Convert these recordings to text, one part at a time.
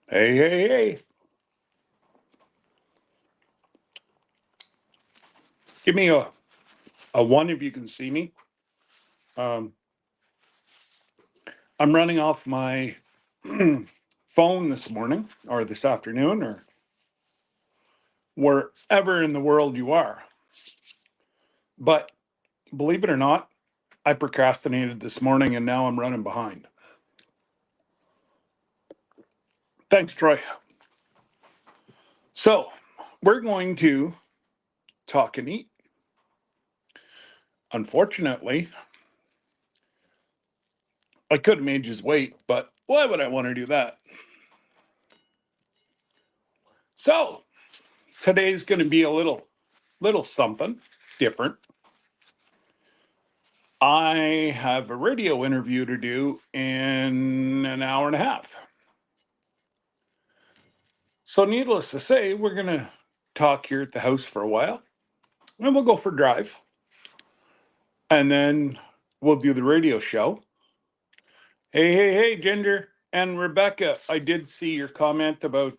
Hey, hey, hey. Give me a one if you can see me. Um, I'm running off my phone this morning or this afternoon or wherever in the world you are. But believe it or not, I procrastinated this morning and now I'm running behind. Thanks, Troy. So we're going to talk and eat. Unfortunately, I could have made you wait, but why would I want to do that? So today's going to be a little something different. I have a radio interview to do in an hour and a half. So, needless to say, we're going to talk here at the house for a while and we'll go for a drive. And then we'll do the radio show. Hey, hey, hey, Ginger and Rebecca, I did see your comment about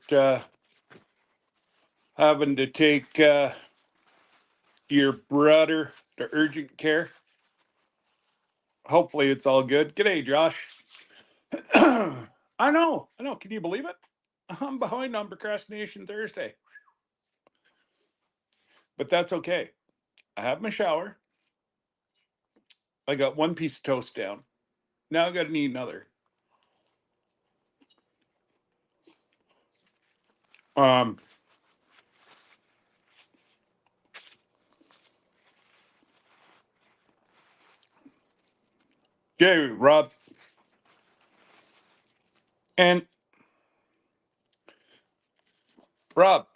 having to take your brother to urgent care. Hopefully, it's all good. G'day, Josh. I know. Can you believe it? I'm behind on Procrastination Thursday. But that's okay. I have my shower. I got one piece of toast down. Now I got to need another. Um, okay, Rob. And Rob,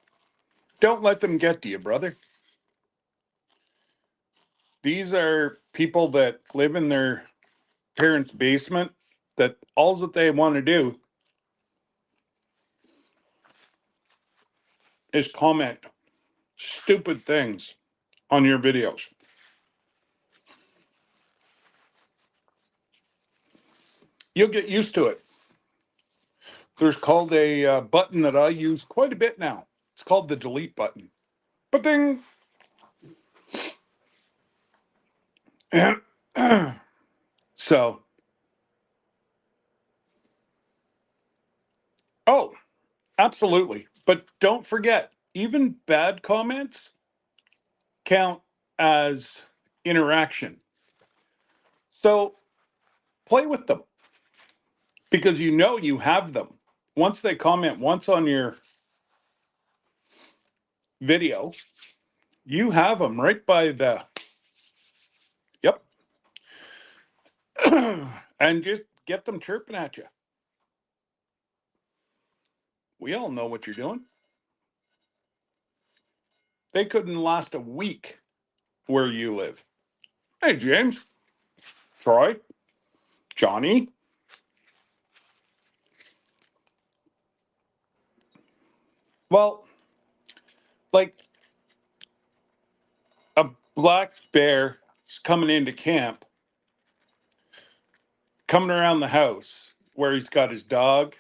don't let them get to you, brother. These are people that live in their parents' basement that all that they want to do is comment stupid things on your videos. You'll get used to it. There's called a button that I use quite a bit now. It's called the delete button. But then, so, oh, absolutely. But don't forget, even bad comments count as interaction. So play with them because you know you have them. Once they comment once on your video, you have them right by the, yep. And just get them chirping at you. We all know what you're doing. They couldn't last a week where you live. Hey, James, Troy, Johnny. Well, like a black bear is coming into camp, coming around the house where he's got his dog.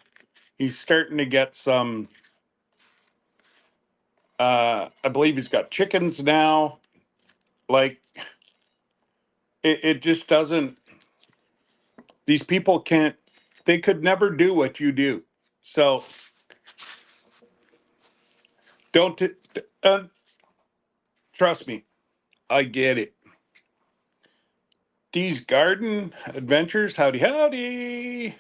He's starting to get some, I believe he's got chickens now. Like, it just doesn't, these people can't, they could never do what you do. So don't, uh, trust me, I get it. These garden adventures, howdy, howdy.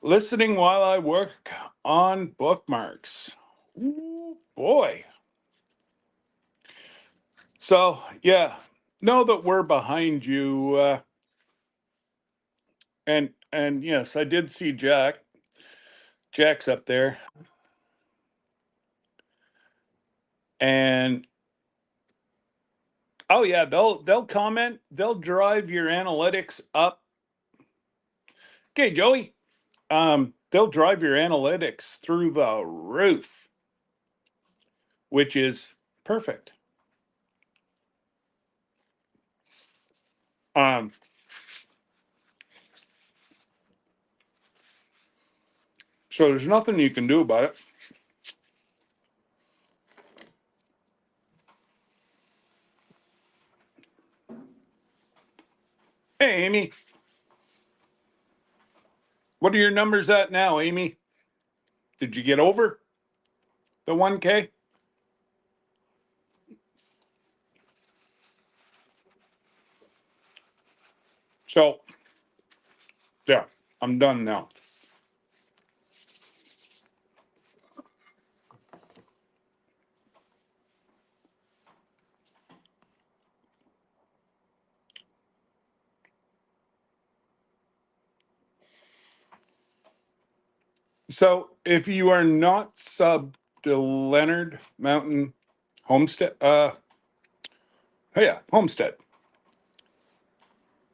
Listening while I work on bookmarks. Ooh, boy. So, yeah, know that we're behind you. And yes, I did see Jack. Jack's up there. And oh yeah, they'll comment, they'll drive your analytics up. Okay, Joey. They'll drive your analytics through the roof, which is perfect. Um, So there's nothing you can do about it. Hey, Amy. What are your numbers at now, Amy? Did you get over the 1K? So, yeah, I'm done now. So, if you are not sub to Leonard Mountain Homestead, oh yeah, Homestead,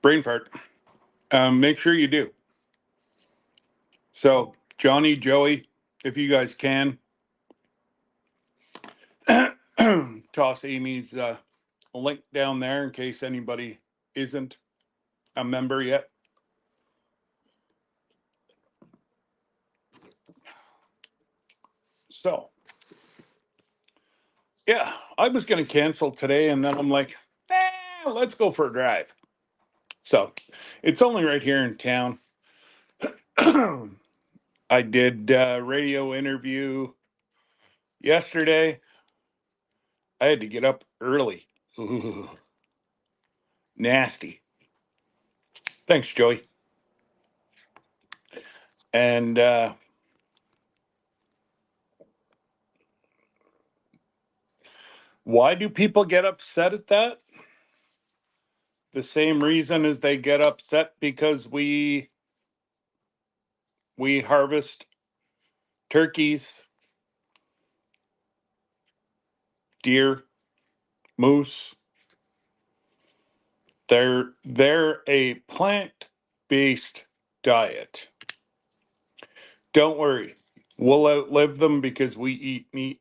brain fart, make sure you do. So, Johnny, Joey, if you guys can, toss Amy's link down there in case anybody isn't a member yet. So, yeah, I was going to cancel today, and then I'm like, let's go for a drive. So, it's only right here in town. I did a radio interview yesterday. I had to get up early. Ooh, nasty. Thanks, Joey. And why do people get upset at that? The same reason as they get upset because we harvest turkeys, deer, moose. They're a plant-based diet. Don't worry, we'll outlive them because we eat meat.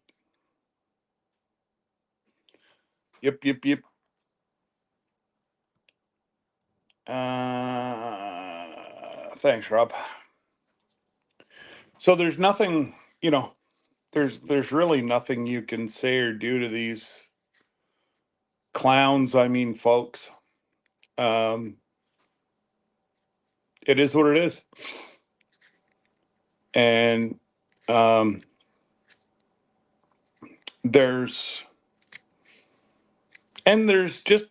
Yep, yep, yep. Thanks, Rob. So there's nothing, there's really nothing you can say or do to these clowns. I mean, folks. It is what it is. And there's just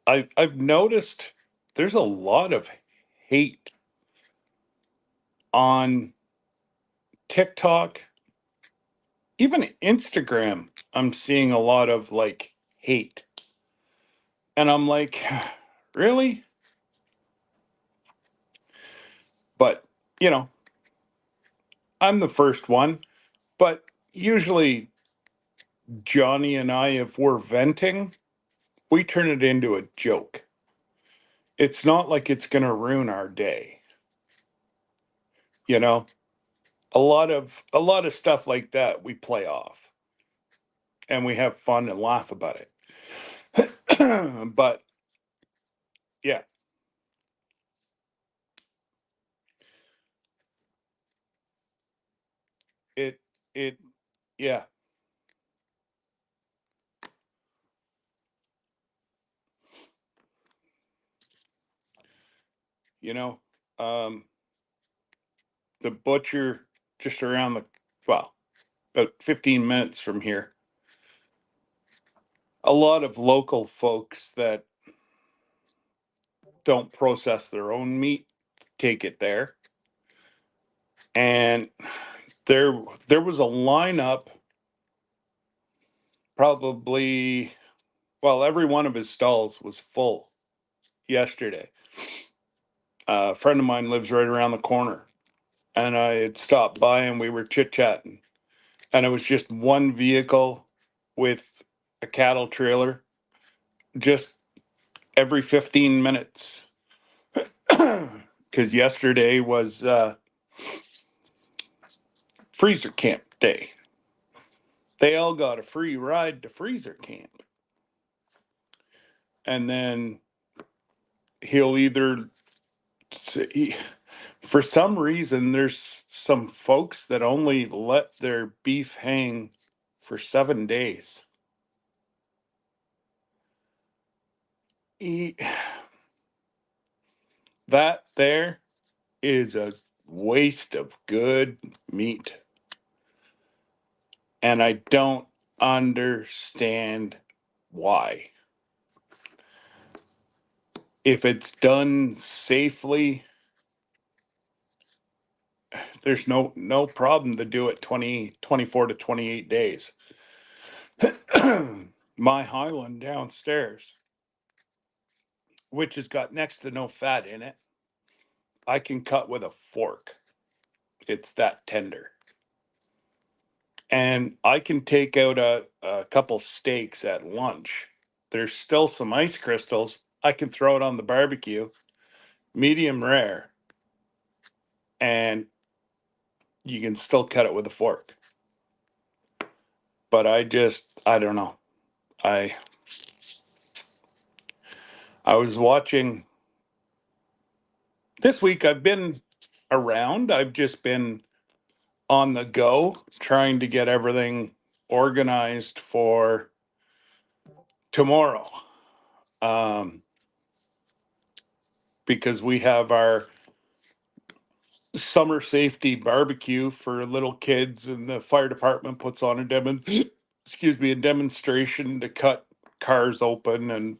I've noticed there's a lot of hate on TikTok, even Instagram. I'm seeing a lot of like hate. And I'm like, really? But, I'm the first one. But usually Johnny and I, if we're venting, we turn it into a joke. It's not like it's going to ruin our day. You know, a lot of stuff like that we play off and we have fun and laugh about it. But yeah, it it yeah, you know, um the butcher just around the well, about 15 minutes from here. A lot of local folks that don't process their own meat take it there. And there was a lineup, probably, well, every one of his stalls was full yesterday. A friend of mine lives right around the corner, and I had stopped by and we were chit chatting, and it was just one vehicle with a cattle trailer, just every 15 minutes. Because yesterday was freezer camp day. They all got a free ride to freezer camp. And then he'll either say, For some reason, there's some folks that only let their beef hang for 7 days. E- That there is a waste of good meat. And I don't understand why. If it's done safely, there's no problem to do it 24 to 28 days. My Highland downstairs, which has got next to no fat in it, I can cut with a fork. It's that tender. And I can take out a couple steaks at lunch. There's still some ice crystals. I can throw it on the barbecue, medium rare, and you can still cut it with a fork. But I don't know. I I was watching this week. I've been around. I've just been on the go trying to get everything organized for tomorrow. Um, because we have our summer safety barbecue for little kids, and the fire department puts on a demonstration to cut cars open, and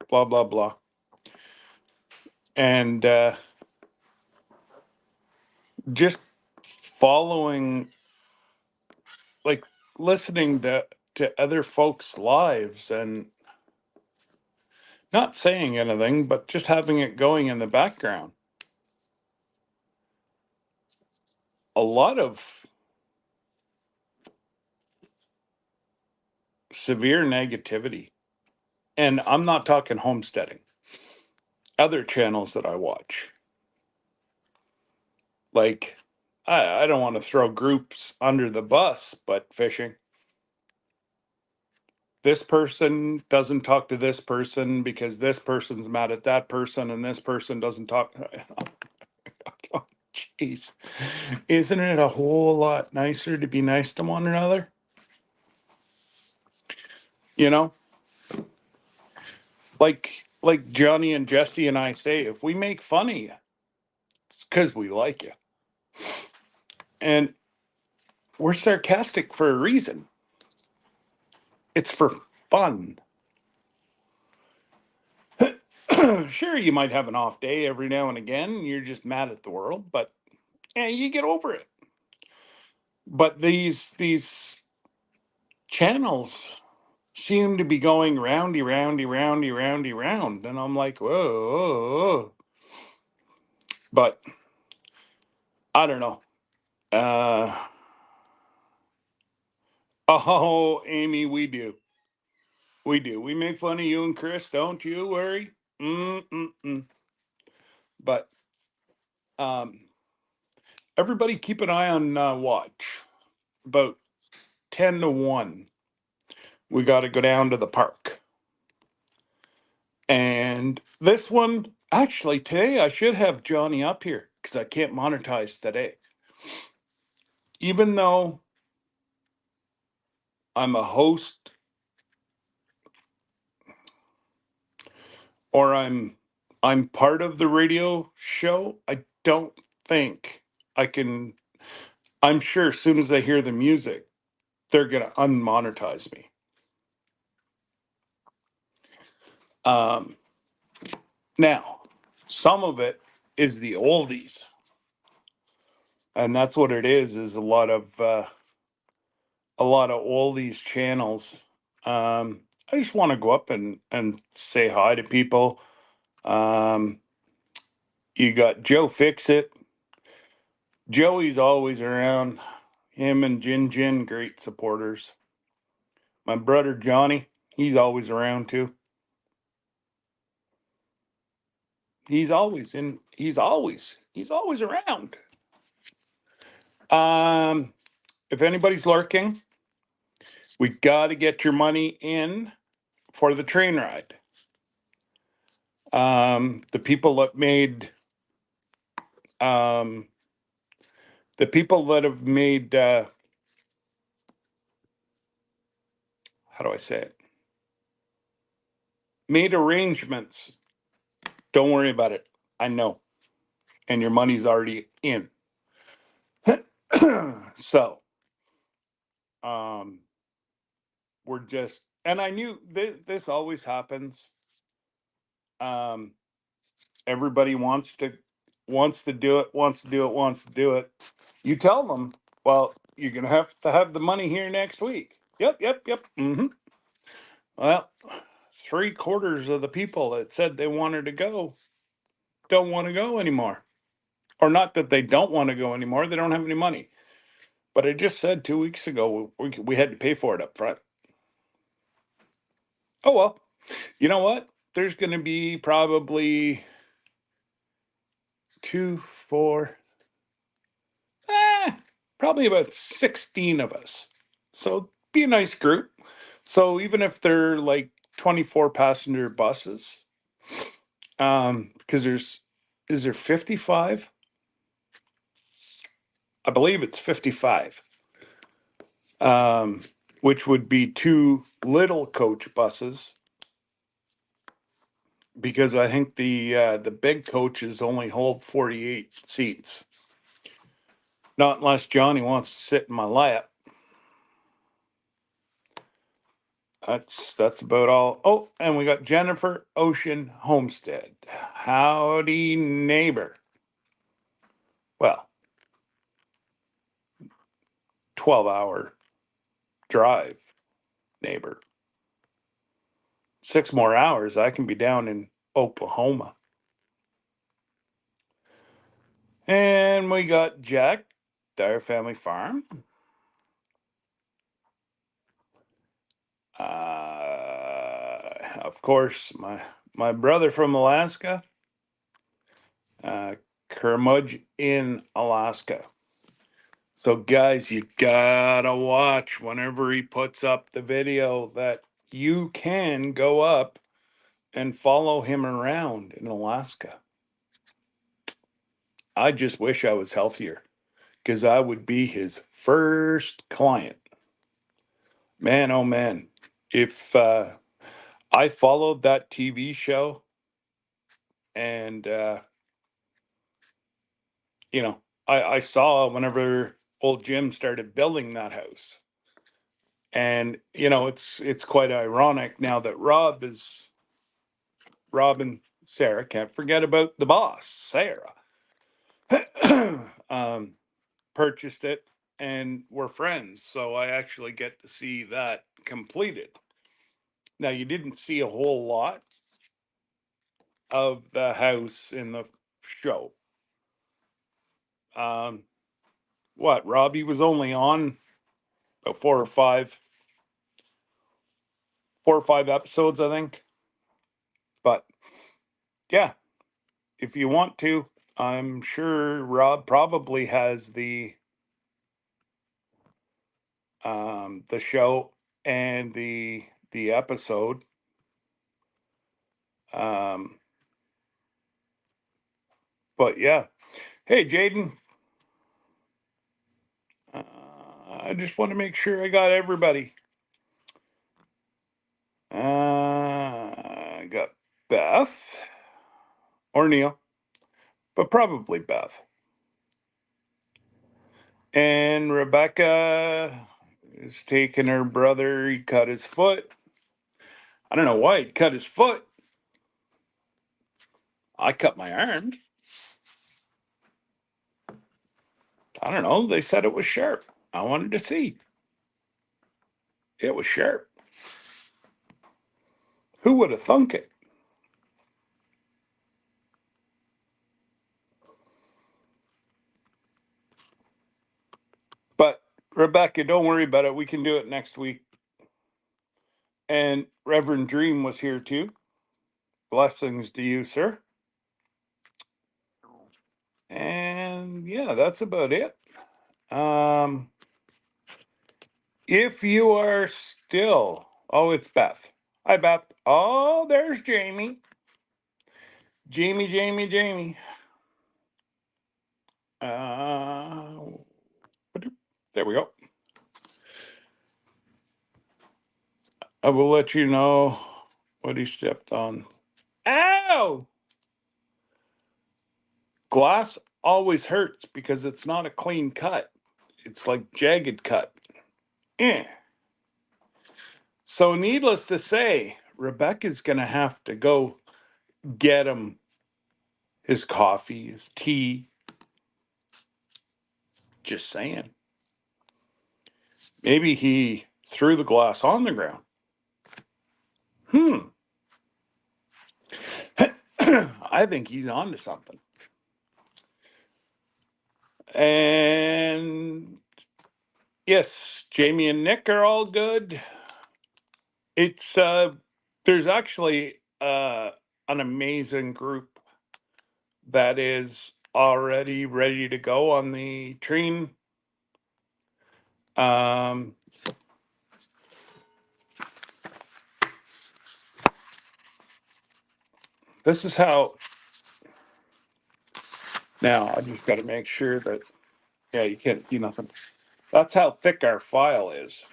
blah blah blah. And just following, like, listening to other folks' lives and not saying anything, but just having it going in the background. A lot of severe negativity. And I'm not talking homesteading, other channels that I watch. Like, I don't want to throw groups under the bus, but fishing. This person doesn't talk to this person because this person's mad at that person, and this person doesn't talk. Oh, jeez. Isn't it a whole lot nicer to be nice to one another? You know, like Johnny and Jesse and I say, if we make fun of you, it's because we like you. And we're sarcastic for a reason. It's for fun. Sure, you might have an off day every now and again, and you're just mad at the world, but yeah, you get over it. But these channels seem to be going roundy, roundy, roundy, roundy, round, and I'm like, whoa, whoa, whoa. But I don't know. Uh, oh, Amy, we do. We do. We make fun of you and Chris, don't you worry. Mm-mm-mm. But um, everybody keep an eye on watch. About 10 to 1, we got to go down to the park. And this one, actually, today I should have Johnny up here because I can't monetize today. Even though I'm a host, or I'm part of the radio show, I don't think I can. I'm sure as soon as they hear the music, they're going to unmonetize me. Now, some of it is the oldies, and that's what it is a lot of oldies channels. I just want to go up and say hi to people. Um, you got Joe Fix It. Joey's always around. Him and Jin, great supporters. My brother Johnny, he's always around too. He's always around. If anybody's lurking, we got to get your money in for the train ride. The people that made The people that have made, how do I say it? Made arrangements. Don't worry about it. I know. And your money's already in. So, um, we're just, and I knew this always happens. Um, Everybody wants to do it, wants to do it, wants to do it. You tell them, well, you're gonna have to have the money here next week. Yep, yep, yep. Well, 3/4 of the people that said they wanted to go don't want to go anymore. Or not that they don't want to go anymore, they don't have any money. But I just said 2 weeks ago we had to pay for it up front. Oh well, you know what? There's going to be probably two, four, probably about 16 of us. So be a nice group. So even if they're like 24 passenger buses, because is there 55? I believe it's 55. Which would be two little coach buses, because I think the big coaches only hold 48 seats. Not unless Johnny wants to sit in my lap. That's about all. Oh, and we got Jennifer Ocean Homestead. Howdy, neighbor. Well, 12-hour drive, neighbor. 6 more hours, I can be down in Oklahoma. And we got Jack, Dyer Family Farm. Of course, my brother from Alaska, Kermudge in Alaska. So guys, you gotta watch whenever he puts up the video that you can go up and follow him around in Alaska. I just wish I was healthier, because I would be his first client. Man, oh man, if I followed that TV show and I saw whenever old Jim started building that house. And it's quite ironic now that Rob and Sarah, can't forget about the boss, Sarah, purchased it and we're friends. So I actually get to see that completed. Now, you didn't see a whole lot of the house in the show. Robbie was only on about 4 or 5 episodes, I think. But yeah, if you want to, I'm sure Rob probably has the show and the episode. But yeah, hey Jaden, I just want to make sure I got everybody. I got Beth or Neil, but probably Beth. And Rebecca is taking her brother. He cut his foot. I don't know why he cut his foot. I cut my arms. I don't know. They said it was sharp. I wanted to see. It was sharp. Who would have thunk it? But Rebecca, don't worry about it. We can do it next week. And Reverend Dream was here too. Blessings to you, sir. And yeah, that's about it. If you are still, oh, it's Beth. Hi, Beth. Oh, there's Jamie. Jamie. There we go. I will let you know what he stepped on. Ow! Glass always hurts because it's not a clean cut. It's like jagged cut. Eh. So needless to say, Rebecca's going to have to go get him his coffee, his tea. Just saying. Maybe he threw the glass on the ground. I think he's onto something. And yes, Jamie and Nick are all good. It's there's actually an amazing group that is already ready to go on the train. This is how. Now I just got to make sure that you can't see nothing. That's how thick our file is.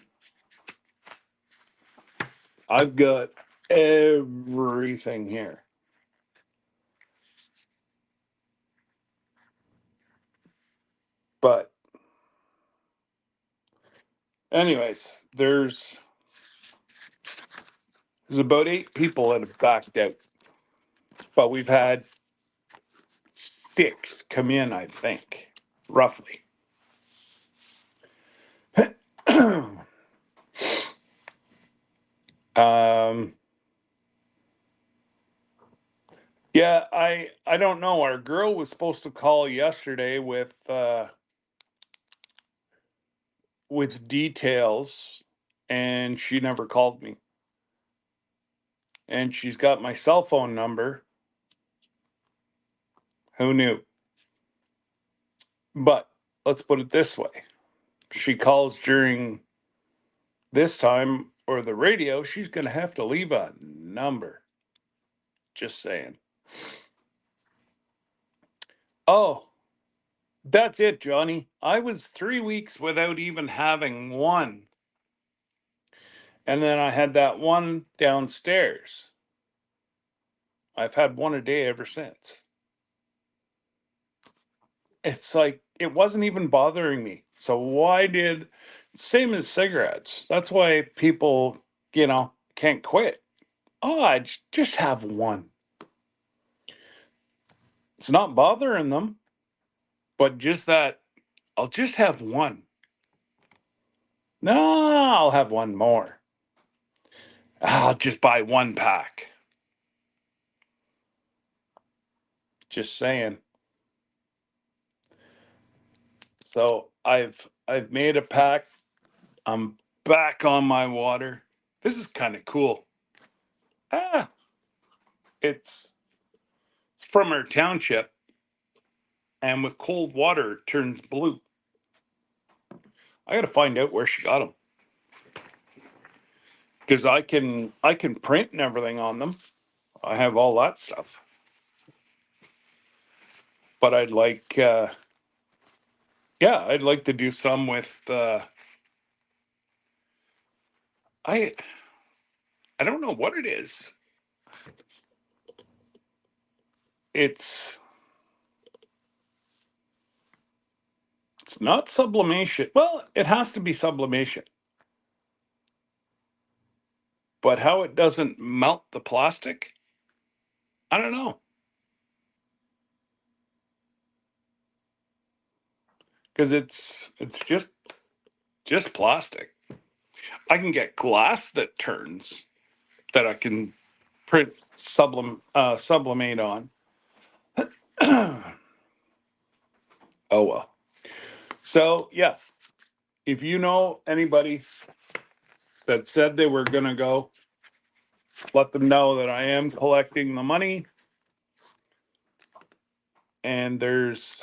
I've got everything here. But anyways, there's about 8 people that have backed out. But we've had 6 come in, I think, roughly. Yeah, I don't know. Our girl was supposed to call yesterday with details, and she never called me. And she's got my cell phone number. Who knew? But let's put it this way. She calls during this time or the radio, she's going to have to leave a number. Just saying. Oh, that's it, Johnny. I was 3 weeks without even having one. And then I had that one downstairs. I've had one a day ever since. It's like, it wasn't even bothering me. So why did, same as cigarettes. That's why people, can't quit. Oh, I just have one. It's not bothering them, but just that I'll just have one. No, I'll have one more. I'll just buy one pack. Just saying. So I've made a pack. I'm back on my water. This is kind of cool. It's from our township, and with cold water it turns blue. I got to find out where she got them, because I can print and everything on them. I have all that stuff. But I'd like I'd like to do some with I don't know what it is. It's not sublimation. Well, it has to be sublimation. But how it doesn't melt the plastic, I don't know. Because it's just plastic. I can get glass that turns that I can print sublimate on. Oh well. So yeah, if you know anybody that said they were gonna go, let them know that I am collecting the money. And there's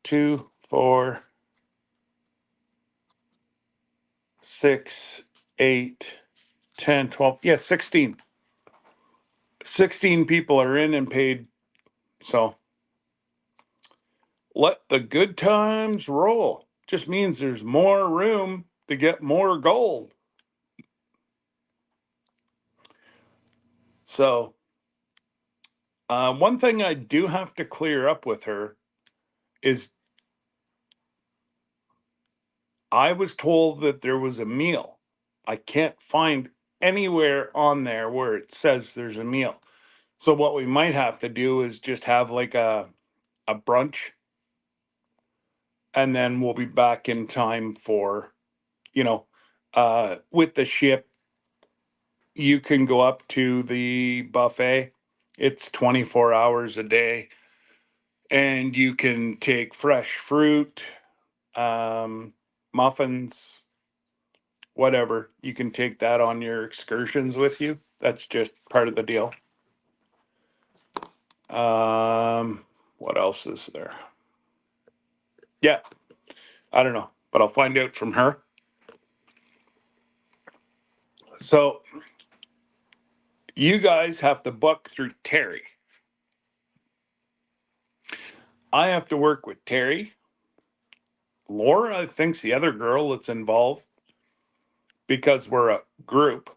2, 4, 6, 8, 10, 12, 16. 16 people are in and paid. So let the good times roll. Just means there's more room to get more gold. So one thing I do have to clear up with her is I was told that there was a meal. I can't find anywhere on there where it says there's a meal. So what we might have to do is just have like a brunch, and then we'll be back in time for, you know, with the ship, you can go up to the buffet. It's 24 hours a day, and you can take fresh fruit, muffins, whatever. You can take that on your excursions with you. That's just part of the deal. What else is there? Yeah, I don't know, but I'll find out from her. So you guys have to book through Terry. I have to work with Terry. Laura, I think's the other girl that's involved because we're a group.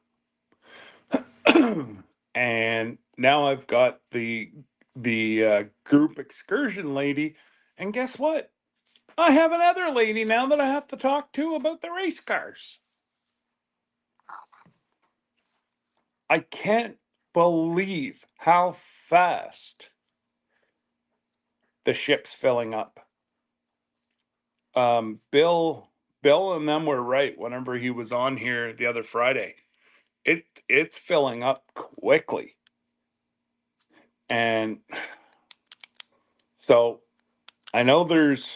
And now I've got the group excursion lady, and guess what? I have another lady now that I have to talk to about the race cars. I can't believe how fast the ship's filling up. Bill and them were right whenever he was on here the other Friday. It's filling up quickly. And so I know there's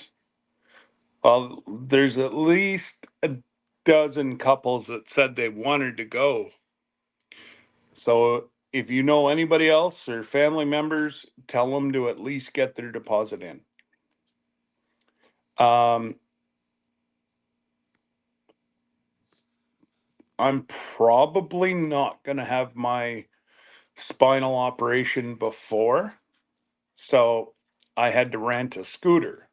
at least a dozen couples that said they wanted to go. So if you know anybody else or family members, tell them to at least get their deposit in. I'm probably not going to have my spinal operation before, so I had to rent a scooter.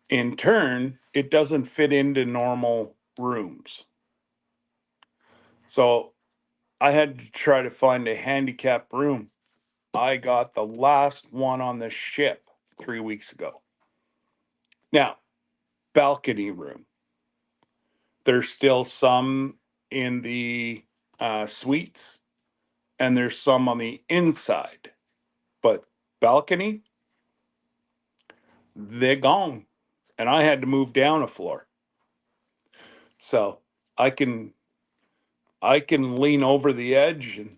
In turn, it doesn't fit into normal rooms. So I had to try to find a handicap room. I got the last one on the ship 3 weeks ago. Now, balcony room. There's still some in the suites, and there's some on the inside. But balcony, they're gone. And I had to move down a floor. So I can lean over the edge and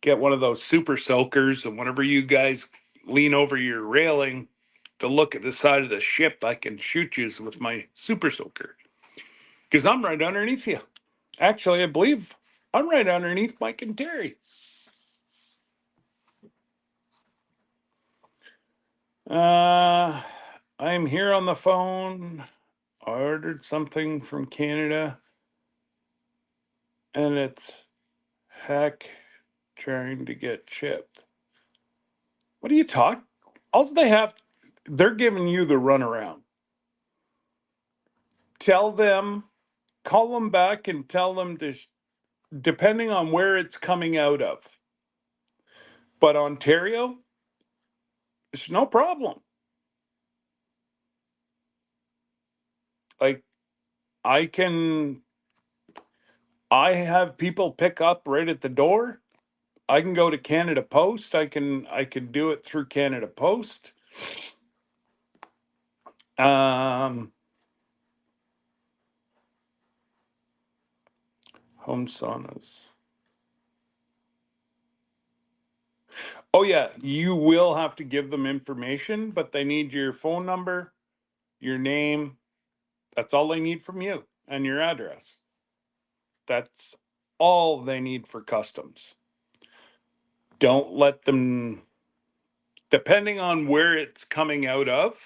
get one of those super soakers, and whenever you guys lean over your railing to look at the side of the ship, I can shoot you with my super soaker. Because I'm right underneath you. Actually, I believe I'm right underneath Mike and Terry. I'm here on the phone. I ordered something from Canada, and it's heck trying to get shipped. What are you talking? All they have, they're giving you the runaround. Tell them, call them back and tell them to, depending on where it's coming out of. But Ontario, it's no problem. Like, I can, I have people pick up right at the door. I can go to Canada Post. I can do it through Canada Post. Home saunas. Oh yeah, you will have to give them information, but they need your phone number, your name. That's all they need from you, and your address. That's all they need for customs. Don't let them, depending on where it's coming out of,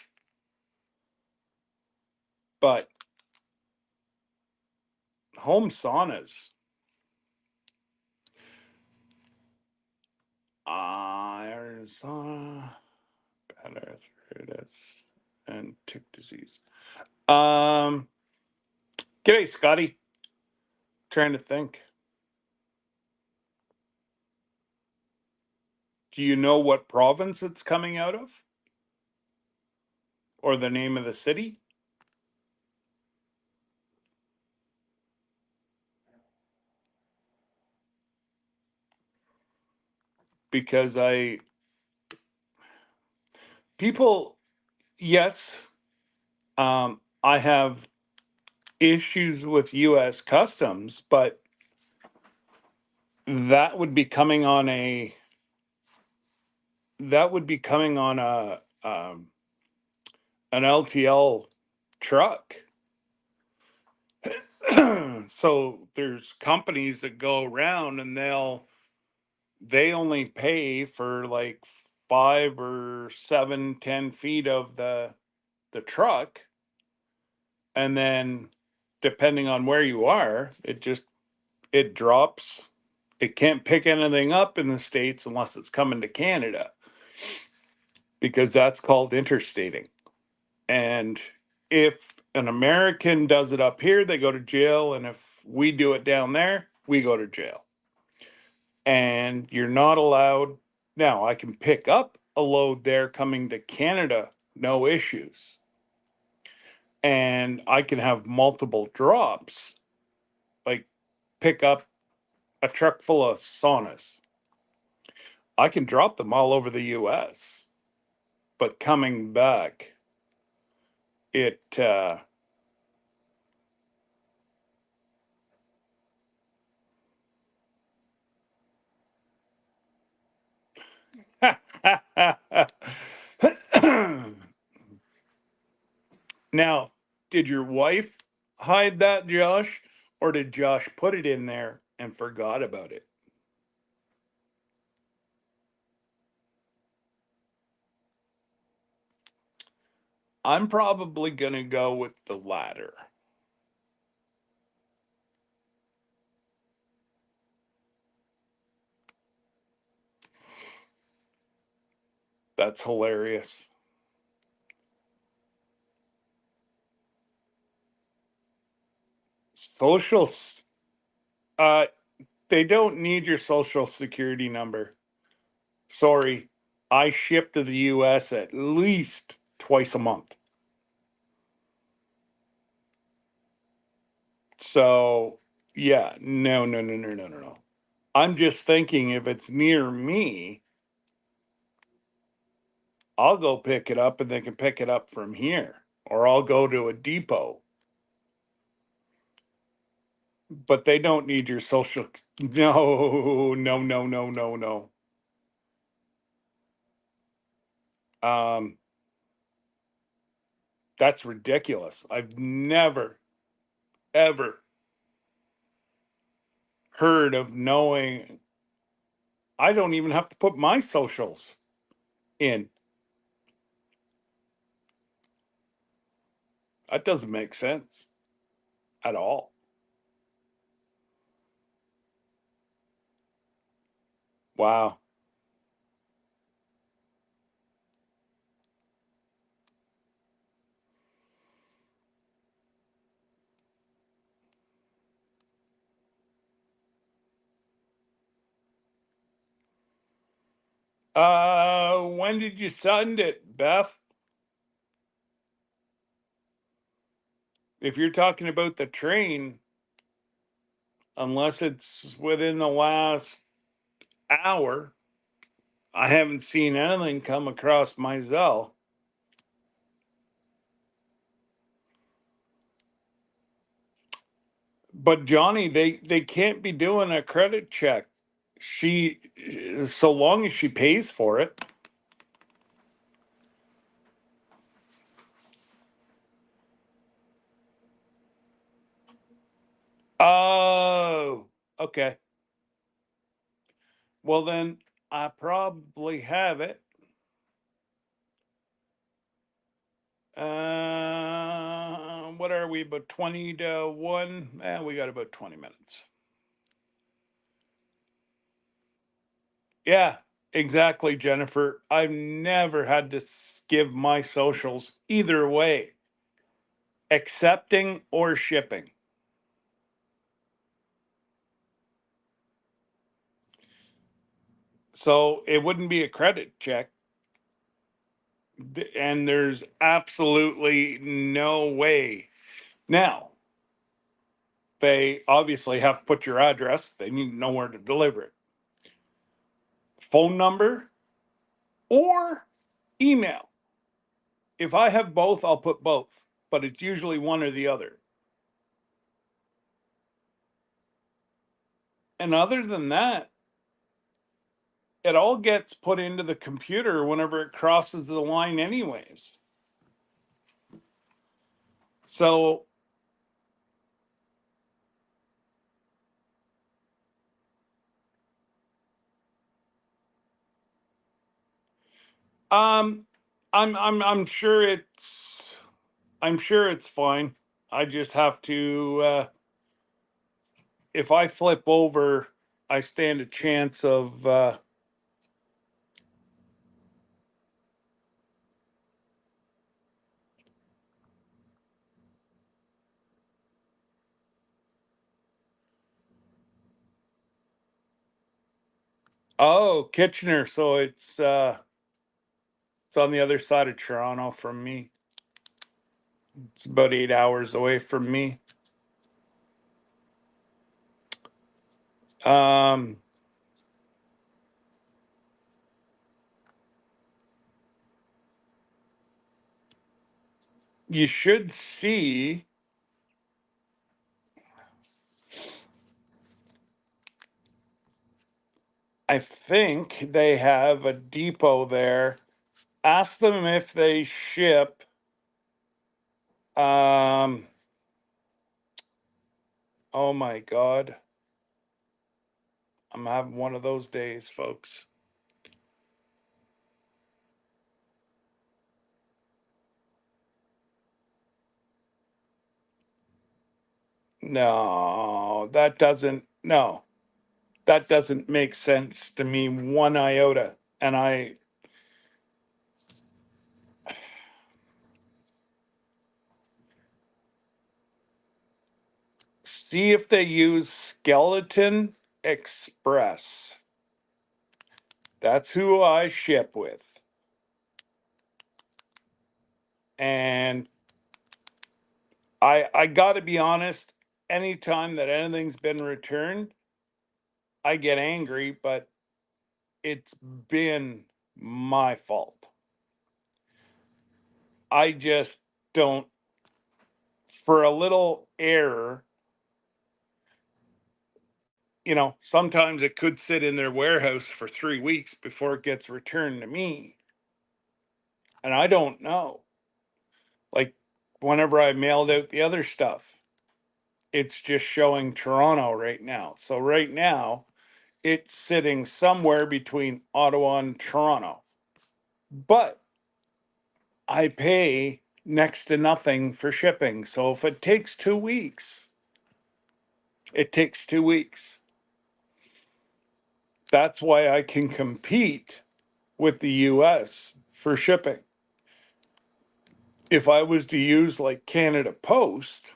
but home saunas. There it is. And tick disease. G'day, Scotty. Trying to think. Do you know what province it's coming out of? Or the name of the city? Because people, yes, I have issues with U.S. customs, but that would be coming on a an LTL truck. So there's companies that go around and they only pay for like 5 or 7, 10 feet of the truck, and then depending on where you are, it drops. It can't pick anything up in the States unless it's coming to Canada, because that's called interstating. And if an American does it up here, they go to jail. And if we do it down there, we go to jail. And you're not allowed. Now, I can pick up a load there coming to Canada, no issues. And I can have multiple drops, like pick up a truck full of saunas. I can drop them all over the US, but coming back, it Now, did your wife hide that, Josh, or did Josh put it in there and forgot about it? I'm probably going to go with the latter. That's hilarious. Social, uh, they don't need your social security number. Sorry, I ship to the US at least twice a month. So, yeah, no, no, no, no, no, no, no. I'm just thinking if it's near me, I'll go pick it up and they can pick it up from here, or I'll go to a depot. But they don't need your social. No, no, no, no, no, no. Um, that's ridiculous. I've never, ever heard of knowing. I don't even have to put my socials in. That doesn't make sense at all. Wow. When did you send it, Beth? If you're talking about the train, unless it's within the last hour, I haven't seen anything come across my Zelle. But Johnny, they can't be doing a credit check. She, so long as she pays for it. Oh, okay. Well then, I probably have it. What are we, about 20 to 1? We got about 20 minutes. Yeah, Exactly, Jennifer. I've never had to give my socials either way, accepting or shipping. So it wouldn't be a credit check. And there's absolutely no way. Now, they obviously have to put your address, they need to know where to deliver it. Phone number or email. If I have both, I'll put both, but it's usually one or the other. And other than that, it all gets put into the computer whenever it crosses the line, anyways. So, um, I'm sure it's fine. I just have to, if I flip over, I stand a chance of, oh, Kitchener. So it's on the other side of Toronto from me. It's about 8 hours away from me. Um, you should see, I think they have a depot there. Ask them if they ship. Um, oh my God. I'm having one of those days, folks. No, that doesn't make sense to me one iota. And I see if they use Skeleton Express. That's who I ship with. And I got to be honest, anytime that anything's been returned, I get angry, but it's been my fault. I just don't, for a little error, sometimes it could sit in their warehouse for 3 weeks before it gets returned to me. And I don't know. Like, whenever I mailed out the other stuff, it's just showing Toronto right now. So right now, it's sitting somewhere between Ottawa and Toronto. But I pay next to nothing for shipping. So if it takes 2 weeks, it takes 2 weeks. That's why I can compete with the US for shipping. If I was to use like Canada Post,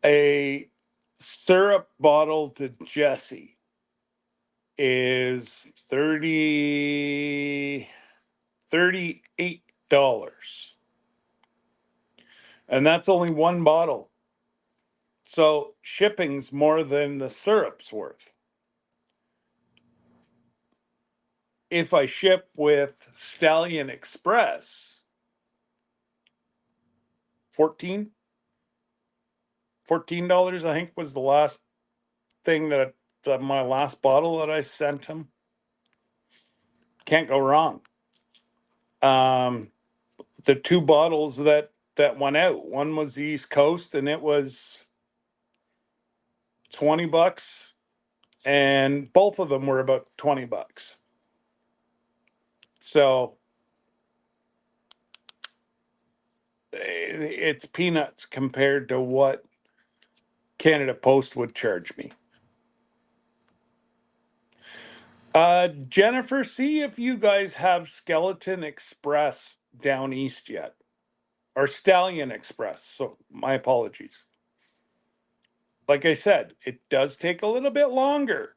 a syrup bottle to Jesse is 38, and that's only one bottle. So shipping's more than the syrup's worth. If I ship with Stallion Express, 14 $14, I think, was the last thing that my last bottle that I sent him. Can't go wrong. The two bottles that went out, one was the East Coast and it was $20, and both of them were about $20. So it's peanuts compared to what Canada Post would charge me. Jennifer, see if you guys have Skeleton Express down east yet, or Stallion Express. So my apologies. Like I said, it does take a little bit longer,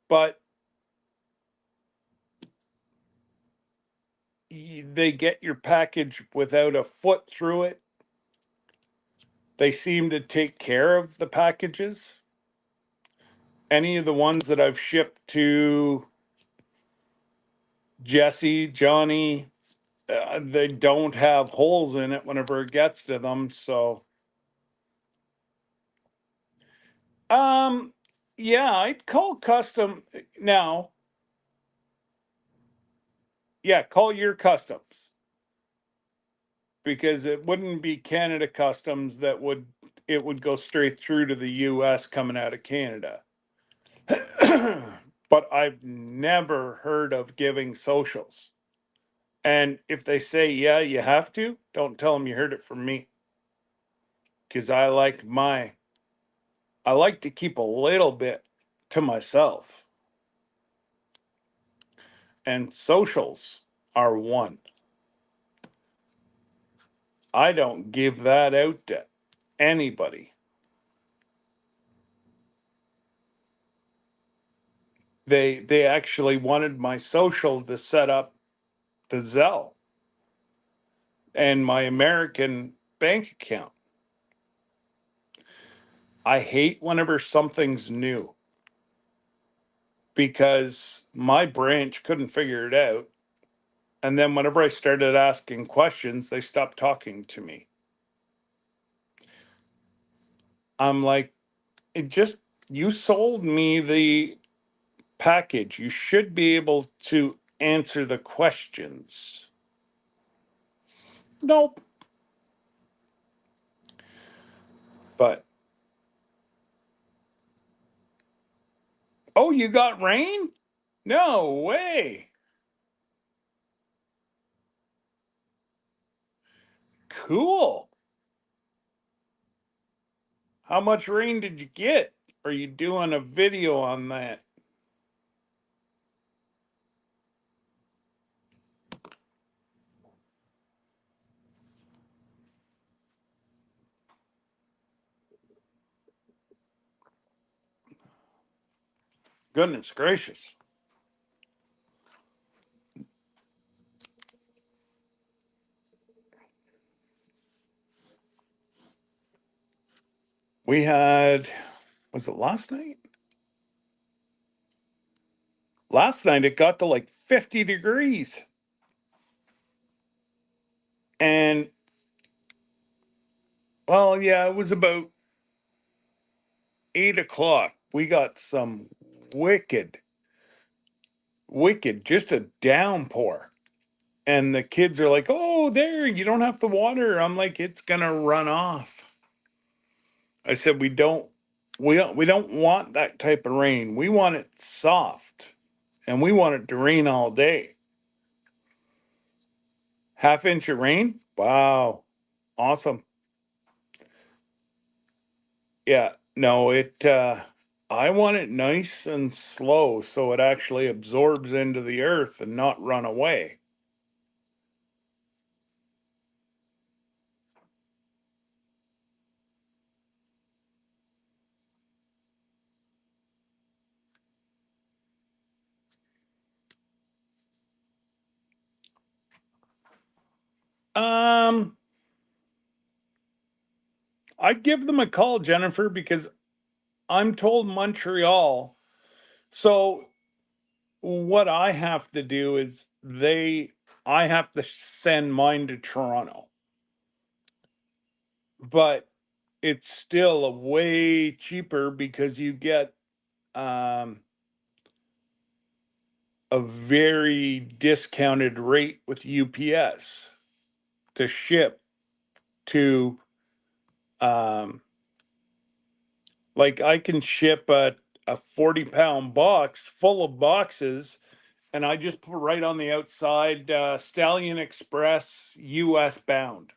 but they get your package without a foot through it. They seem to take care of the packages. Any of the ones that I've shipped to Jesse, Johnny, they don't have holes in it whenever it gets to them. So, um, yeah, I'd call custom now. Yeah, call your customs because it wouldn't be Canada Customs that would it would go straight through to the US coming out of Canada. But I've never heard of giving socials. And if they say, yeah, you have to, don't tell them you heard it from me. Because I like to keep a little bit to myself. And socials are one. I don't give that out to anybody. They actually wanted my social to set up the Zelle and my American bank account. I hate whenever something's new because my branch couldn't figure it out. And then whenever I started asking questions, they stopped talking to me. I'm like, it just, you sold me the package. You should be able to answer the questions. Nope. But, oh, you got rain? No way. Cool. How much rain did you get? Are you doing a video on that? Goodness gracious. We had, was it last night? Last night it got to like 50 degrees. And, well, yeah, it was about 8 o'clock. We got some wicked, just a downpour. And the kids are like, oh, there, you don't have to water. I'm like, it's going to run off. I said, we don't want that type of rain. We want it soft and we want it to rain all day. Half inch of rain? Wow. Awesome. Yeah. No, I want it nice and slow so it actually absorbs into the earth and not run away. Um, I'd give them a call, Jennifer, because I'm told Montreal. So what I have to do is I have to send mine to Toronto. But it's still a way cheaper because you get um, a very discounted rate with UPS to ship to um, like I can ship a 40-pound box full of boxes and I just put right on the outside Stallion Express US bound.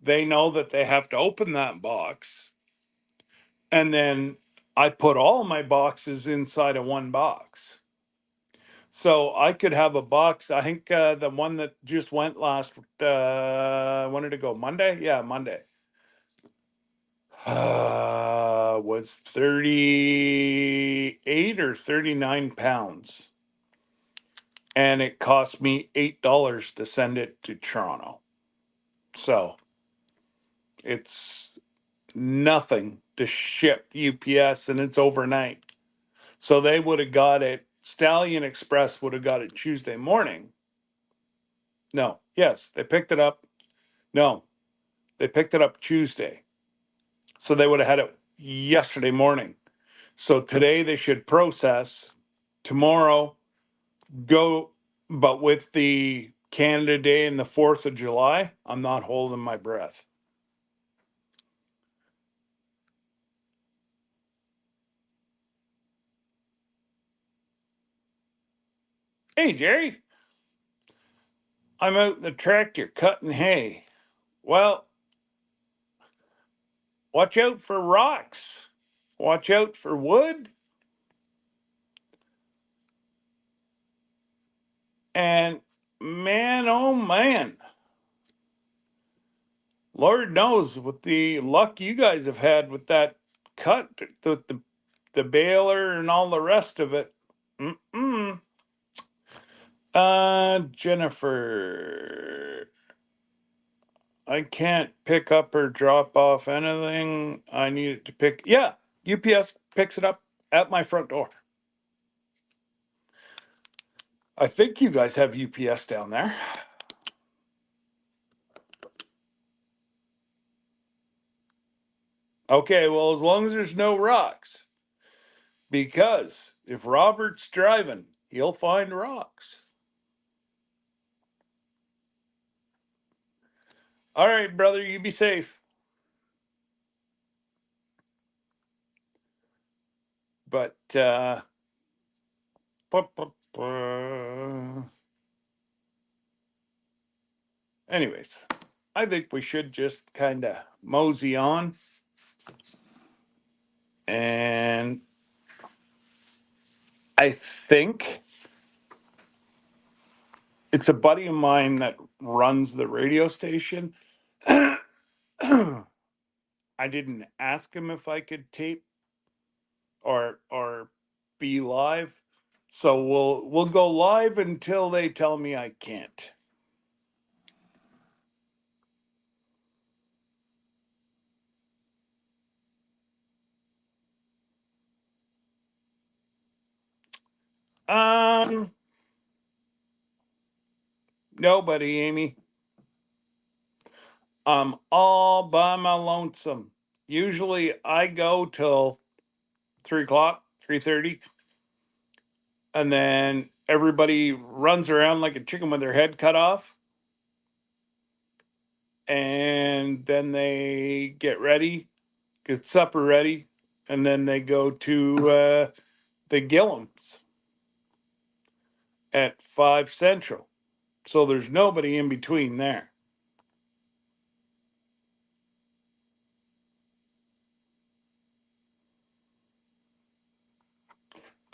They know that they have to open that box and then I put all my boxes inside of one box. So I could have a box. I think the one that just went last, when did it go? Monday? Yeah, Monday. Was 38 or 39 pounds. And it cost me $8 to send it to Toronto. So it's nothing to ship UPS, and it's overnight. So they would have got it, Stallion Express would have got it Tuesday morning. No, yes, they picked it up. No, they picked it up Tuesday. So they would have had it yesterday morning. So today they should process. Tomorrow, go. But with the Canada Day and the 4th of July, I'm not holding my breath. Hey, Jerry, I'm out in the tractor cutting hay. Well, watch out for rocks. Watch out for wood. And man, oh man, Lord knows with the luck you guys have had with that cut, the baler and all the rest of it. Mm-mm. Jennifer, I can't pick up or drop off anything. I need it to pick. Yeah, UPS picks it up at my front door. I think you guys have UPS down there. Okay, well, as long as there's no rocks. Because if Robert's driving, he'll find rocks. All right, brother, you be safe. But, anyways, I think we should just kind of mosey on. And I think it's a buddy of mine that runs the radio station. I didn't ask him if I could tape or be live. So we'll go live until they tell me I can't. Nobody, Amy. I'm all by my lonesome. Usually I go till 3 o'clock, 3:30, and then everybody runs around like a chicken with their head cut off. And then they get ready, get supper ready, and then they go to the Gillums at 5 Central. So there's nobody in between there.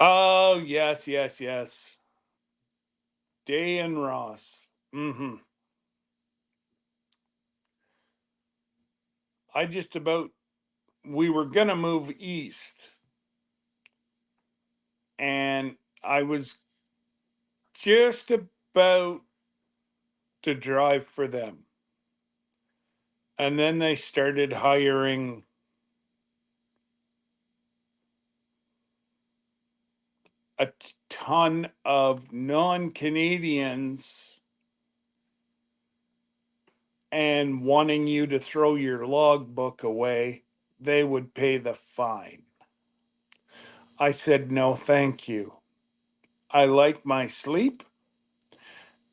Oh, yes, yes, yes. Day and Ross. Mm-hmm. We were going to move east. And I was just about to drive for them. And then they started hiring a ton of non-Canadians and wanting you to throw your logbook away. They would pay the fine. I said, no, thank you. I like my sleep,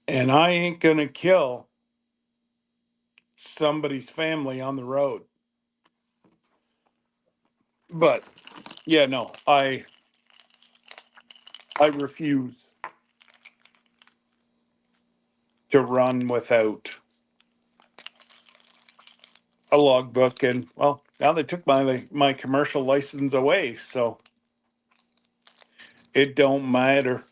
and I ain't going to kill somebody's family on the road. But yeah, no, I refuse to run without a logbook. And well, Now they took my commercial license away, so it don't matter.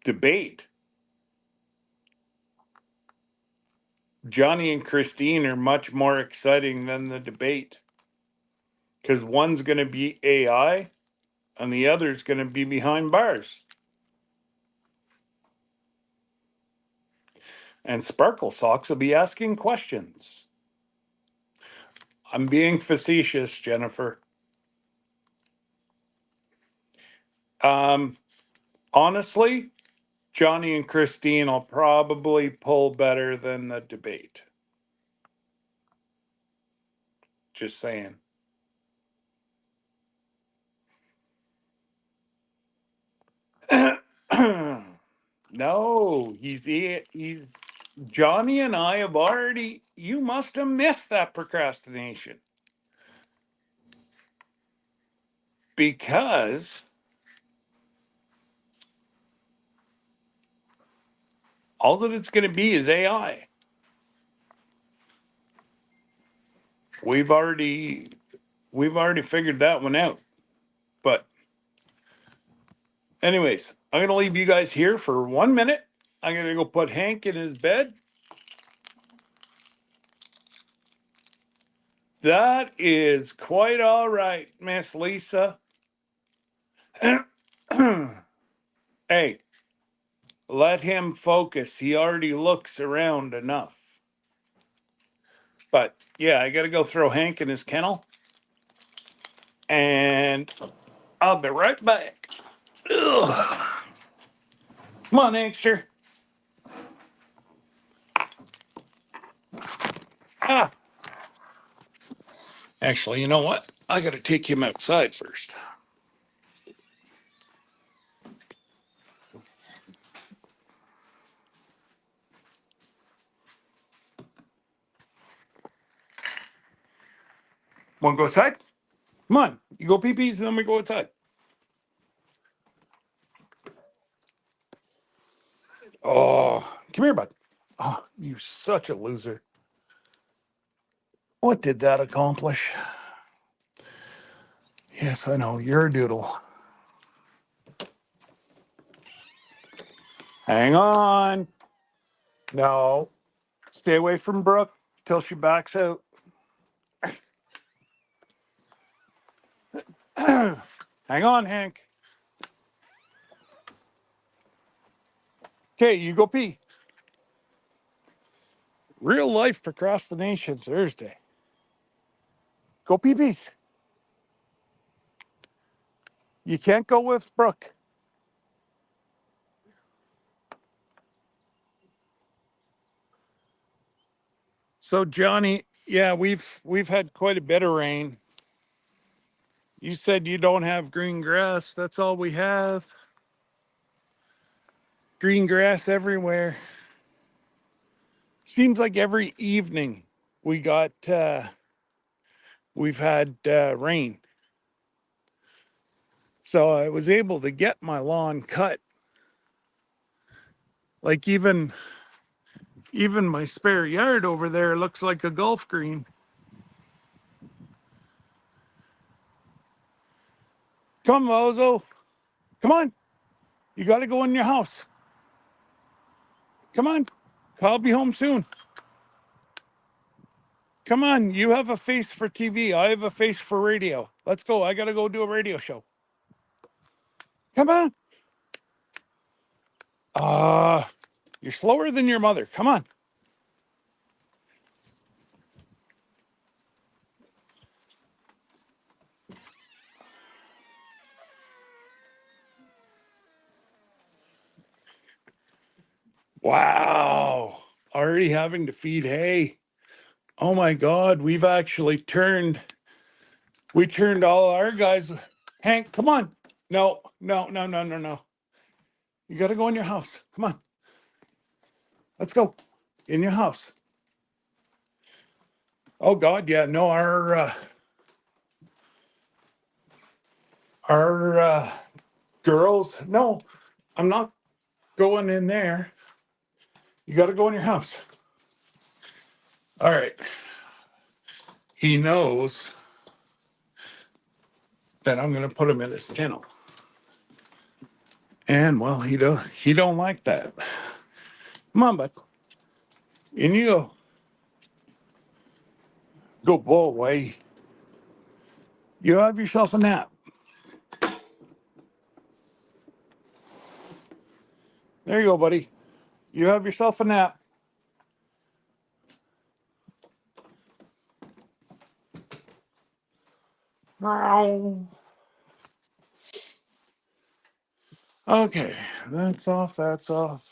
Debate. Johnny and Christine are much more exciting than the debate, because one's going to be AI and the other's going to be behind bars. And Sparkle Socks will be asking questions. I'm being facetious, Jennifer. Honestly, Johnny and Christine will probably pull better than the debate. Just saying. No, he's Johnny and I have already. You must have missed that procrastination, because all that it's going to be is AI. We've already figured that one out. But anyways, I'm going to leave you guys here for 1 minute. I'm going to go put Hank in his bed. That is quite all right, Miss Lisa. Hey, let him focus. He already looks around enough. But yeah, I got to go throw Hank in his kennel. And I'll be right back. Ugh. Come on, Hankster. Ah. Actually, you know what? I got to take him outside first. Want to go outside? Come on. You go pee-pees and then we go outside. Oh, come here, bud. Oh, you such a loser. What did that accomplish? Yes, I know. You're a doodle. Hang on. No. Stay away from Brooke till she backs out. Hang on, Hank. Okay, you go pee. Real life procrastination Thursday. Go pee pees. You can't go with Brooke. So Johnny, yeah, we've had quite a bit of rain. You said you don't have green grass. That's all we have. Green grass everywhere. Seems like every evening we got we've had rain. So I was able to get my lawn cut. Like even my spare yard over there looks like a golf green. Come, Mozo. Come on. You got to go in your house. Come on. I'll be home soon. Come on. You have a face for TV. I have a face for radio. Let's go. I got to go do a radio show. Come on. You're slower than your mother. Come on. Wow. Already having to feed hay. Oh my God. We turned all our guys. Hank, come on. No. You got to go in your house. Come on. Let's go. In your house. Oh God. Yeah. No, our girls. No, I'm not. going in there. You got to go in your house. All right. He knows that I'm going to put him in his kennel. And well, he don't like that. Come on, bud. In you go. Go blow away. You have yourself a nap. There you go, buddy. You have yourself a nap. Okay, that's off. That's off.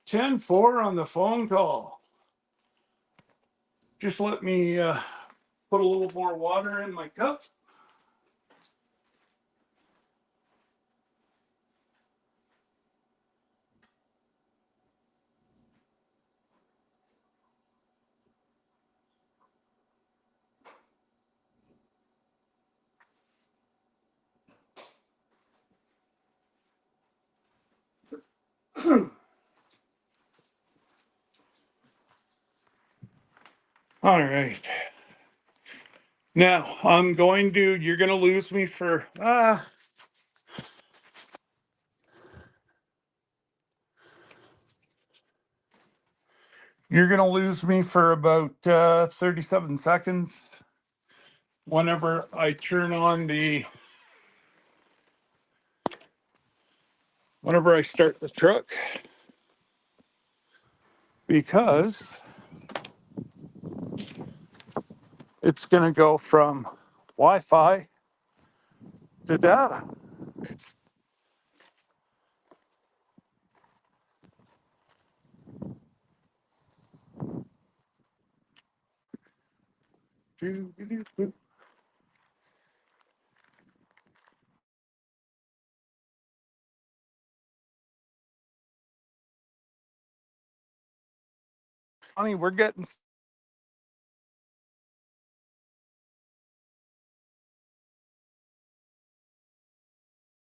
Ten four on the phone call. Just let me put a little more water in my cup. All right. Now you're going to lose me for, you're going to lose me for about 37 seconds whenever I turn on whenever I start the truck, because it's going to go from Wi-Fi to data. Honey, we're getting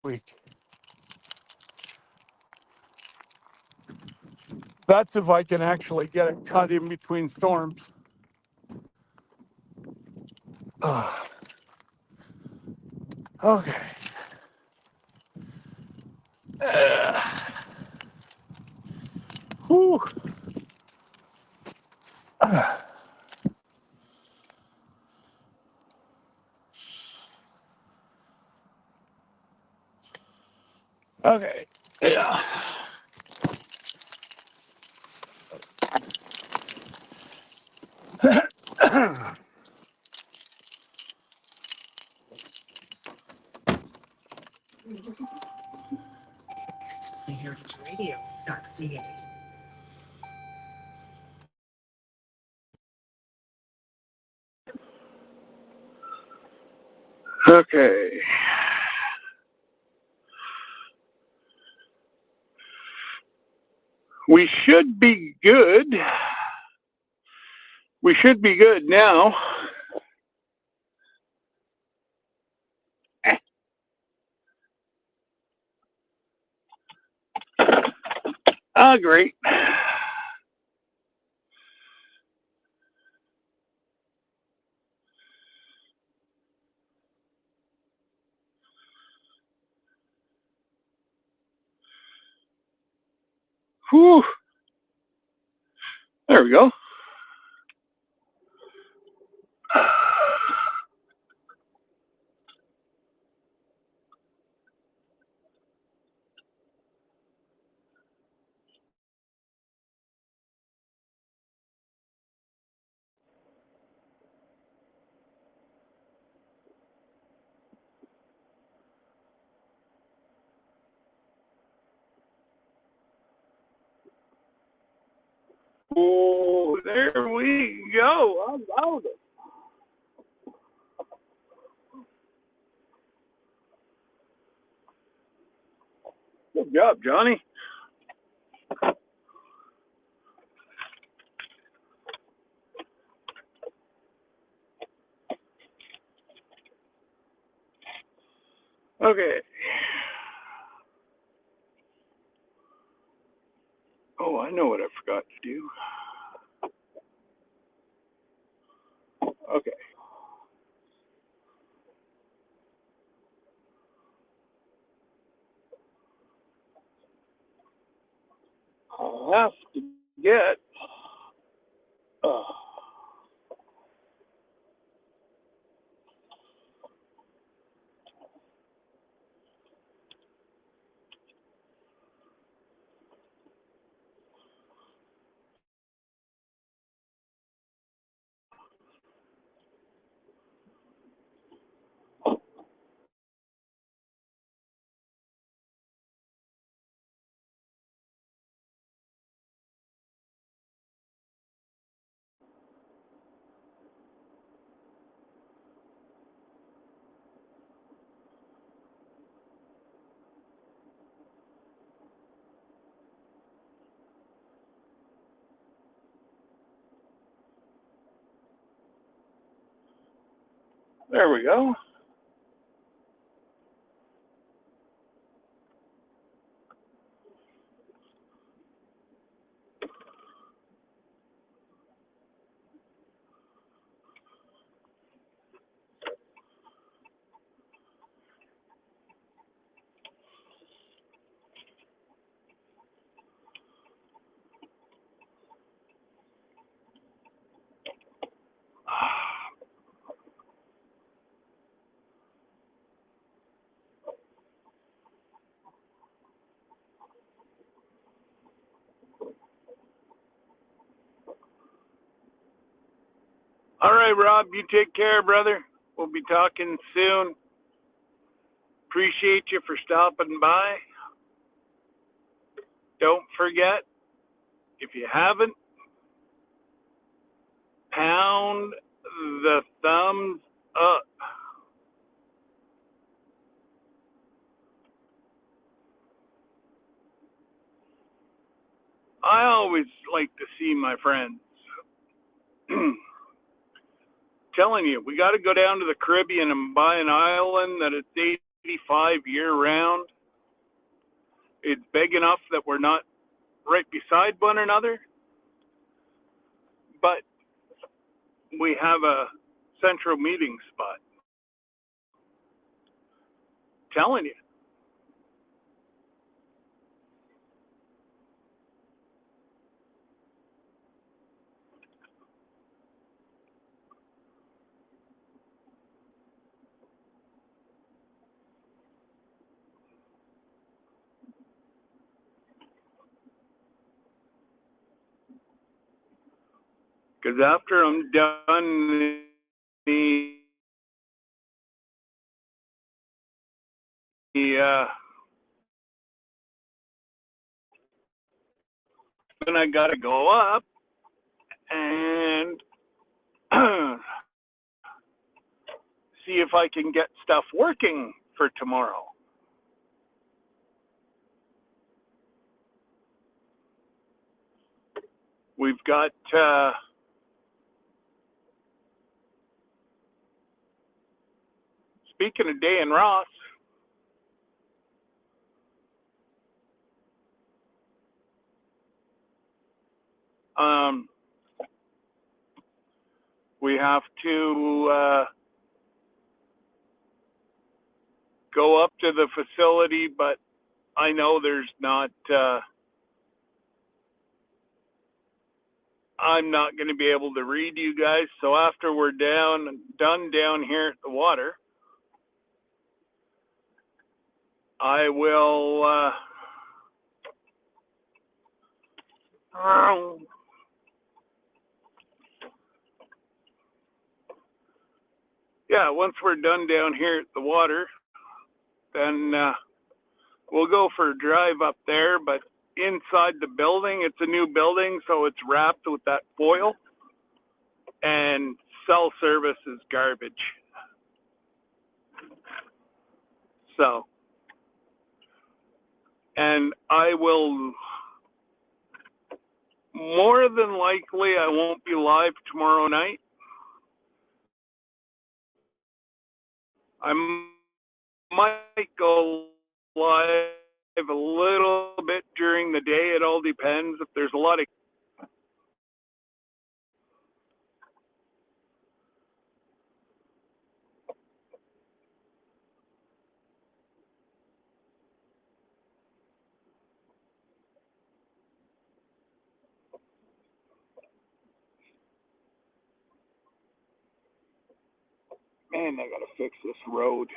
weak. That's if I can actually get it cut in between storms. Okay. Whew. Okay. Yeah. HeritageRadio.ca. Okay. We should be good. We should be good now. Great. Whew. There we go. Oh, there we go. I love it. Good job, Johnny. Okay. Oh, I know what I forgot to do. Okay. I'll have to get. Uh, there we go. All right, Rob, you take care, brother. We'll be talking soon. Appreciate you for stopping by. Don't forget, if you haven't, pound the thumbs up. I always like to see my friends. Telling you, we got to go down to the Caribbean and buy an island that is 85 year round. It's big enough that we're not right beside one another, but we have a central meeting spot. Telling you. Because after I'm done then I got to go up and see if I can get stuff working for tomorrow. We've got speaking of Day and Ross, we have to go up to the facility, but I know there's not. I'm not going to be able to read you guys. So after we're done down here at the water, I will. Yeah, once we're done down here at the water, then we'll go for a drive up there. But inside the building, it's a new building, so it's wrapped with that foil, and cell service is garbage. So, and I will, more than likely, I won't be live tomorrow night. I might go live a little bit during the day. It all depends. If there's a lot of man, I gotta fix this road.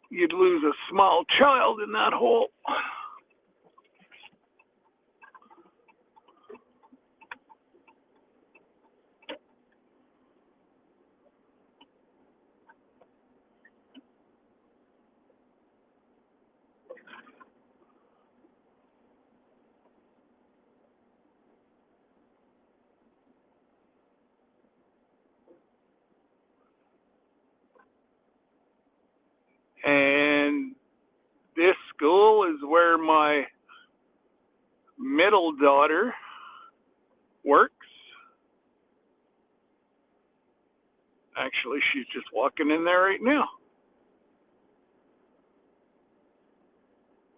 You'd lose a small child in that hole. And this school is where my middle daughter works. Actually, she's just walking in there right now.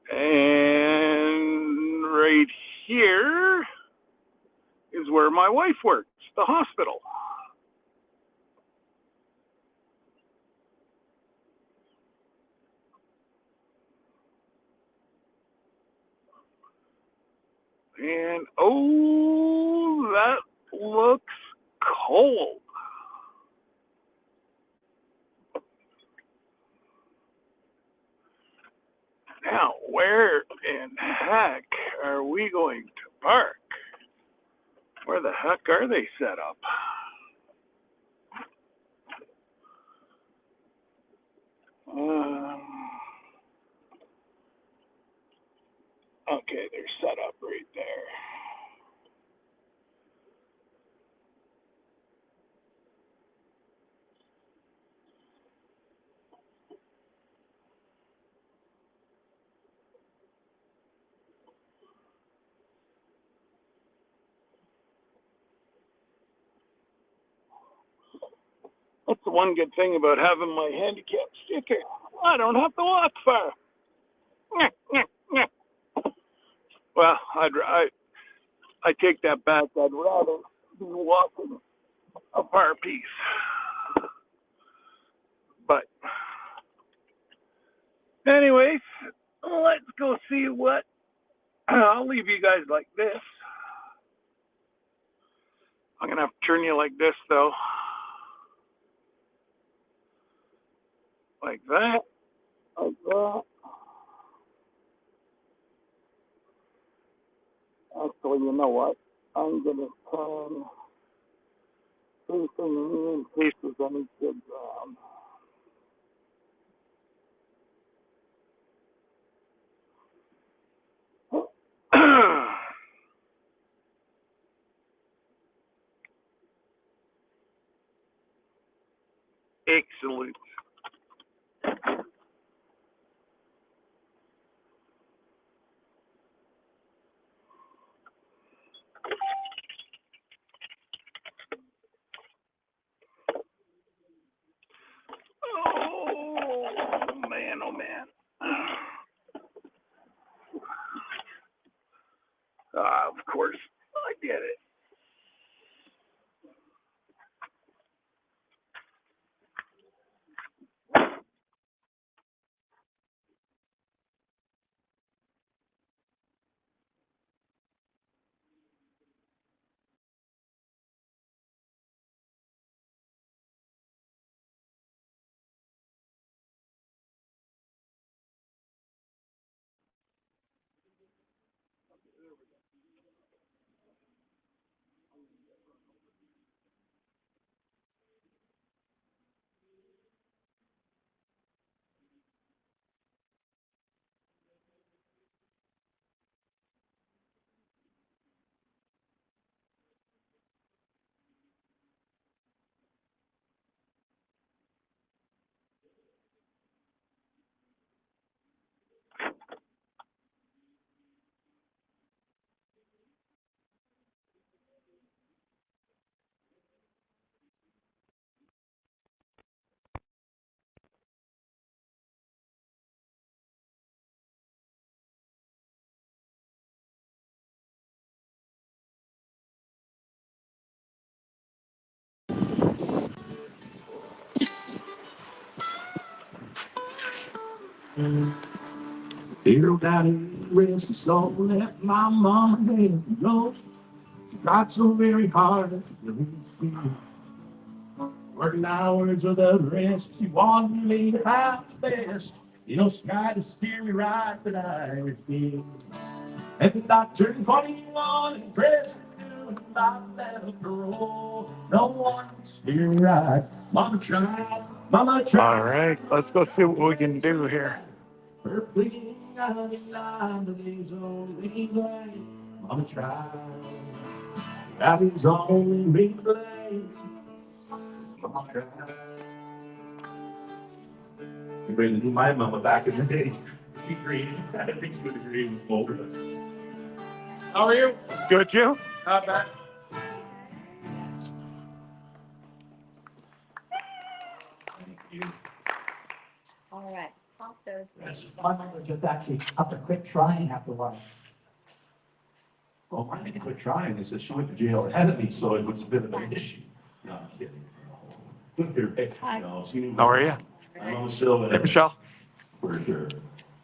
And right here is where my wife works, the hospital. And oh, that looks cold. Now, where in heck are we going to park? Where the heck are they set up? Okay, they're set up right there. That's the one good thing about having my handicap sticker. I don't have to walk far. Well, I take that back. I'd rather be walking a far piece. But anyways, let's go see what. I'll leave you guys like this. I'm gonna have to turn you like this though. Like that. Like that. Actually, you know what? I'm gonna turn facing me in case there's any kids around. Excellent. Oh man, oh man. Of course, I did it. Zero down in the rest, so left my mama there. No, she tried so very hard to please me. Working hours of the rest, she wanted me to have the best. She tried to steer me right, but I refused. And the doctor turned 21 and pressed me to about that parole. No one can steer me right. Mama tried, mama tried. All right, let's go see what we can do here. Her pleading out in line to these only blame. Mama tried. Abby's only me blame. Mama tried. You ready to do my mama back in the day? She agreed. I think she would agree with both of us. How are you? Good, you? Not bad. Thank you. All right, pop those. My mother just actually up to quit trying after a while. Well, I didn't quit trying. They said she went to jail ahead of me, so it was a bit of an issue. No, I'm kidding. Hi. No, she knew. How are you? My mom's still Hey, Michelle. for sure.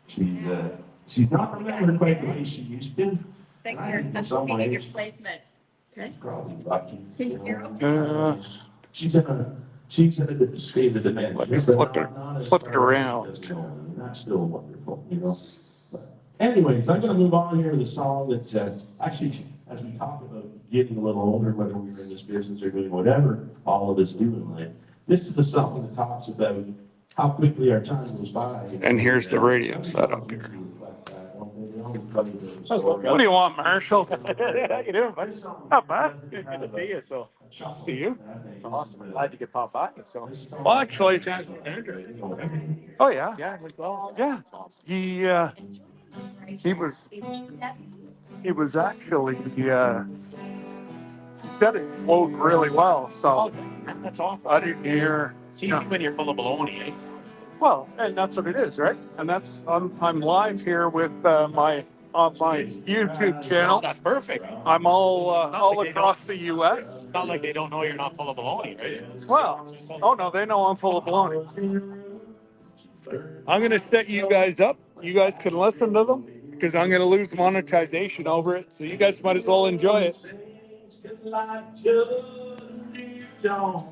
She's not remembering quite the way she used to. Thank I you. think in That's some meaning your ways, placement. Okay. probably lucky. Can you hear us? She's in a good state of dementia. Let me but not as flip it far around. as the moment, and that's still wonderful. But anyways, I'm gonna move on here to the song that's, actually, as we talk about getting a little older, whether we were in this business or doing whatever, all of us do in life. This is the song that talks about how quickly our time goes by. And here's the radio setup here. What do you want, Marshall? How you doing, buddy? Not bad. Good to see you. So, See you. it's awesome. I'm glad you could pop by. So, Well, actually, oh yeah, yeah, like, well, yeah. it's awesome. He was actually he said it flowed really well. So That's awesome. I didn't hear. See you when you're full of baloney, eh? Well, and that's what it is, right? And that's I'm live here with my on my YouTube Oh, channel. that's perfect. I'm all across the U.S. It's not like they don't know you're not full of baloney, right? Well, oh no, they know I'm full of baloney. I'm gonna set you guys up. You guys can listen to them because I'm gonna lose monetization over it. So you guys might as well enjoy it. Oh,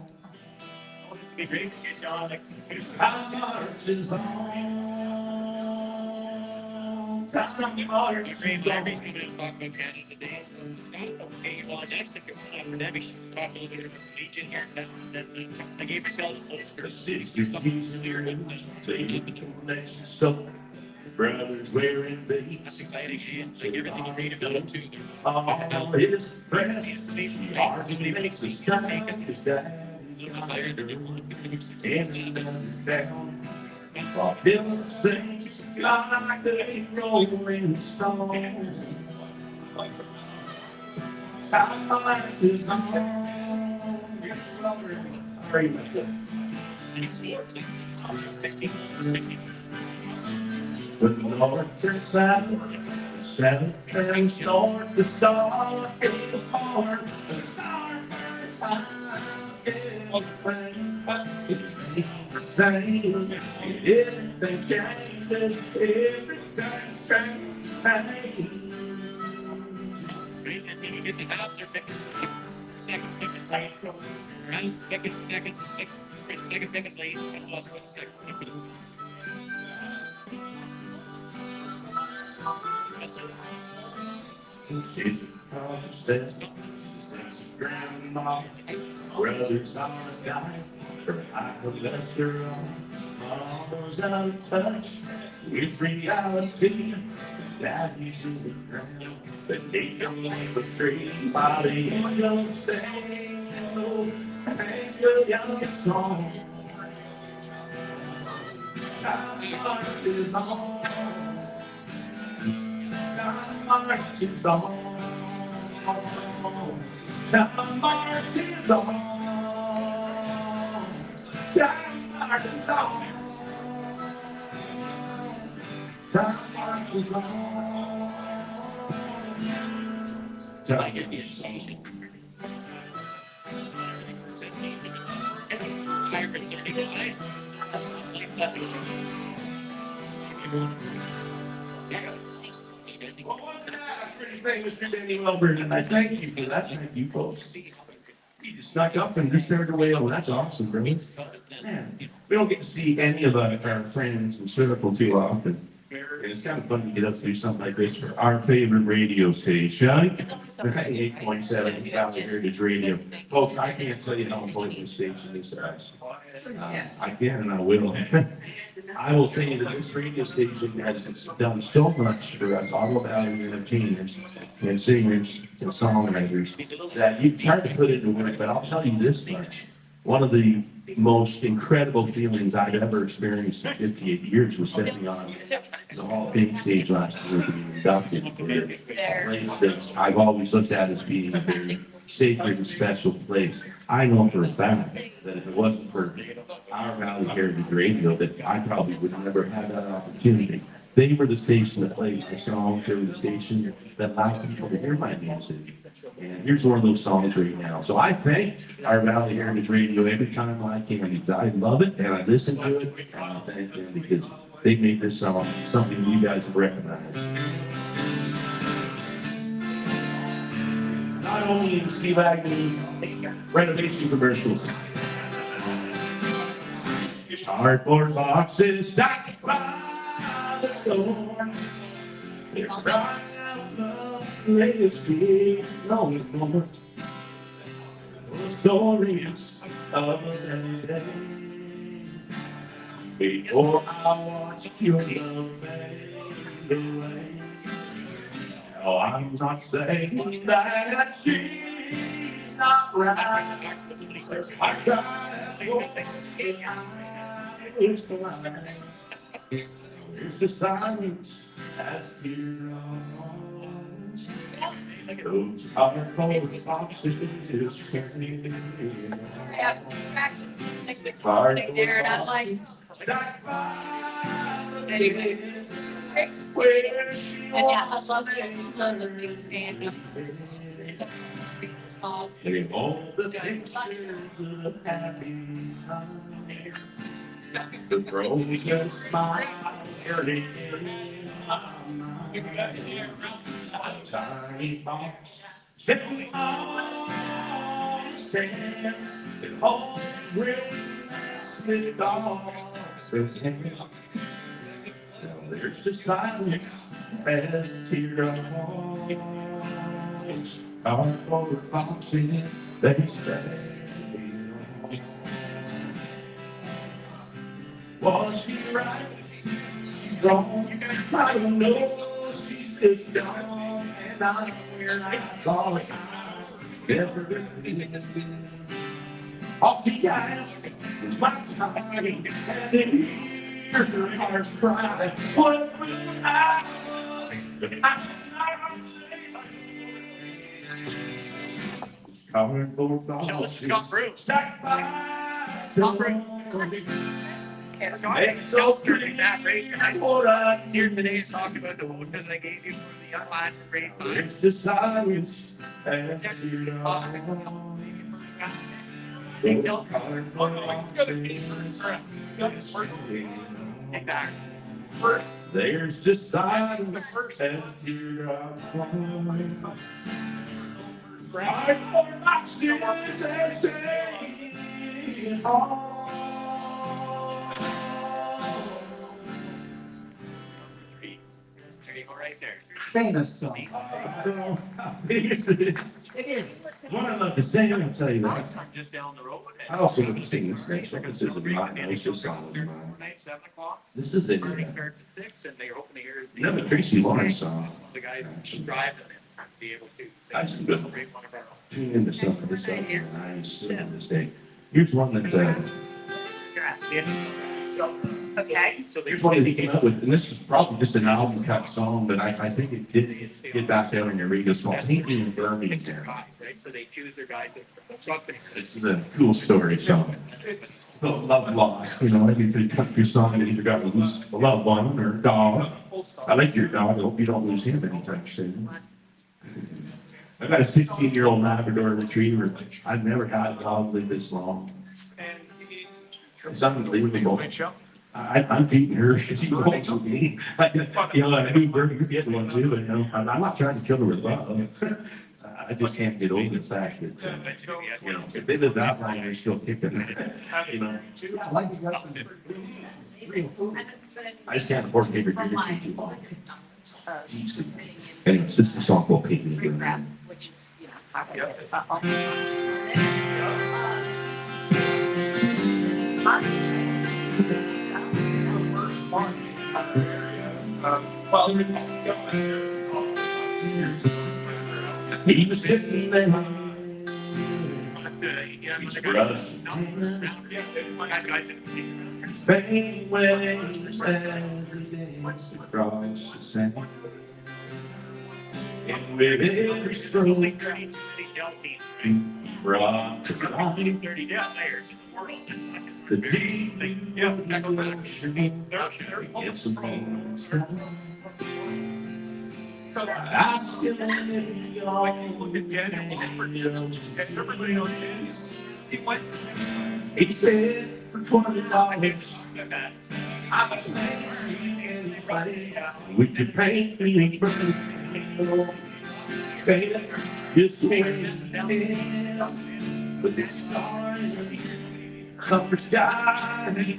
this would be great to get you on. Like, Larry's coming in and talking about Canada today. So, okay, you on next. If you're on academic, she was talking a little bit about Legion here. Then I gave yourself a poster. Brothers wearing these. That's exciting. She like everything you read about him too. All his friends. It's amazing. Are Somebody makes the me style take it. his dad. A little bit higher than everyone. Down. Feel the same like the rolling stones. Time is on. Next year, it's like 16 or 15. But the north turns south, seven turns north, the star is apart, the star burns high. The same, anything changes, everything changes. Right? And then you get the halves are picking second pickets late. Half picking second pickets late. I lost one second. Grandma, brothers on the sky, her eye Lester on, mama's out of touch with reality. Daddy's in the ground, but they don't leave a tree. Body don't say no, ain't good young song. Time marches on. Time marches on. Time marches on. Time marches on. Time marches on. I get the education. Higher than 35. Well, wasn't that a pretty thing, Mr. Danny Wilbur, and I thank you for that. Thank you, folks. You just snuck up and just started away. Oh, that's awesome, bro. Man, we don't get to see any of our friends in circle too often. And it's kind of fun to get up to do something like this for our favorite radio station, 8.7 Valley Heritage Radio. Folks, I can't tell you how important this station is to us. I can and I will. I will say that this radio station has done so much for us Ottawa Valley entertainers and singers and songwriters that it's hard to put into words, but I'll tell you this much. One of the most incredible feelings I've ever experienced in 58 years was stepping on the Hall of Fame stage last year being inducted into a place that I've always looked at as being a very sacred and special place. I know for a fact that if it wasn't for our Valley Heritage Radio, that I probably would never have that opportunity. They were the station that played the songs. They were the station that allowed people to hear my music. And here's one of those songs right now. So I thank our Valley Heritage Radio every time I can because I love it and I listen to it. And I thank them because they made this song something you guys have recognized. Not only in Steve Agnew renovation commercials. Cardboard boxes stacked by the door. They're crying out love, latest no more. The stories of a day before I watched your love fade away. Oh, I'm not saying that she's not right. I tried to go it's the line. It's the silence as teardrops. Those are cold boxes just carrying There, not like. stacked by the Anyway. where she And yeah, I love it. Love the big band. and all the pictures of happy times. The frozen smile burning in my mind. A tiny box sitting on a stand. It holds brilliance with dogs of ten. Now there's just silence as teardrops. Cardboard boxes they stay. Was she right? She wrong? I don't know. She's just gone, and I'm where I thought everything has been. All she asked was my time, and then hear her heart cry. What will I was? I'm not cardboard boxes stacked by the So during that race, I here today to talk about the voucher that I gave you for the unlined race. it's the silence as you Exactly. there's just silence as teardrops fall. Cardboard boxes as stay home. There you go, right there. Famous song. I don't know how famous it is. It is. One I love to sing, I'll tell you that. Just down the road. I also love to sing this next one. This is a not nicest song of mine. Overnight, 7 o'clock. This is the Party starts at 6, and they're hoping to hear. you know, the Tracy Lawrence song. The guys who drive them and be able to. That's good. Celebrate one of our. Tune into some of this stuff, and I still to this day. Here's one that's Okay. So here's one that he came up with, and this is probably just an album cut song, but I think it did get back down on your radio. It's called Painting in Birmingham. Right, so they choose their guys. Something. It's a cool story song. The love lost, you know, every country song that either got to lose a loved one or a dog. I like your dog. I hope you don't lose him anytime soon. I've got a 16-year-old Labrador Retriever. I've never had a dog live this long. It's unbelievable. I'm feeding her. She wants with me. You know, I mean, you're getting one too, and I'm not trying to kill her with love. I just can't get over the fact that, you know, if they live that long, they're still kicking. You know, I like you guys. I just can't afford to take her to too long. Anyway, since the softball paid me. Which is, you know, He was sitting there. Fading waves as he danced across the sand. And with every stroke, he brought to life the deep ocean against the morning sky. I still live beyond the gate. He said for $20, I can pay anybody. Would you pay me for the baby? Just wait with this star in the summer sky.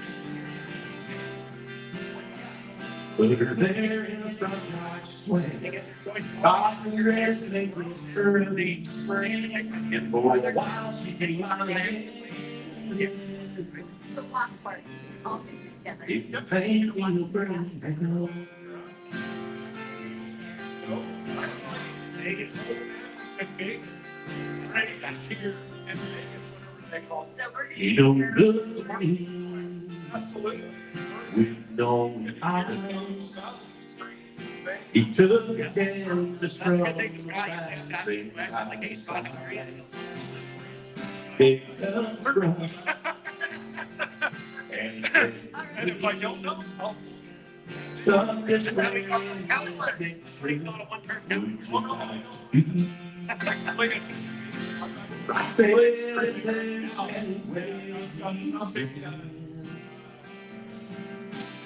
Put her there in a front yard swing. Got her dressed in early spring. And for a while she came my name. the one part. All together. If you pay me to bring So we're gonna he don't look at me with no eyes. He took a canvas from the back, picked up a brush, and said, And if I don't know, I'll "Son, this way probably go to the couch. Bring on a one-turn couch. I said, well, if there's any way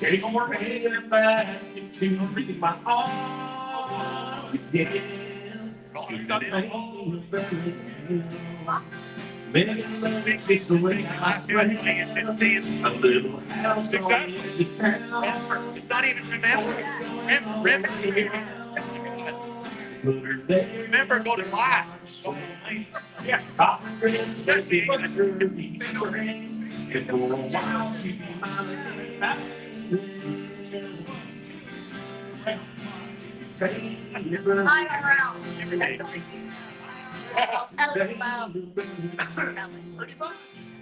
ain't gonna bring back into my arms again. Maybe it's the way I play a little house on the town. It's not even remember. Remember, go to class. Yeah. Congress, baby, early spring. And for a while, she be mine. IRL.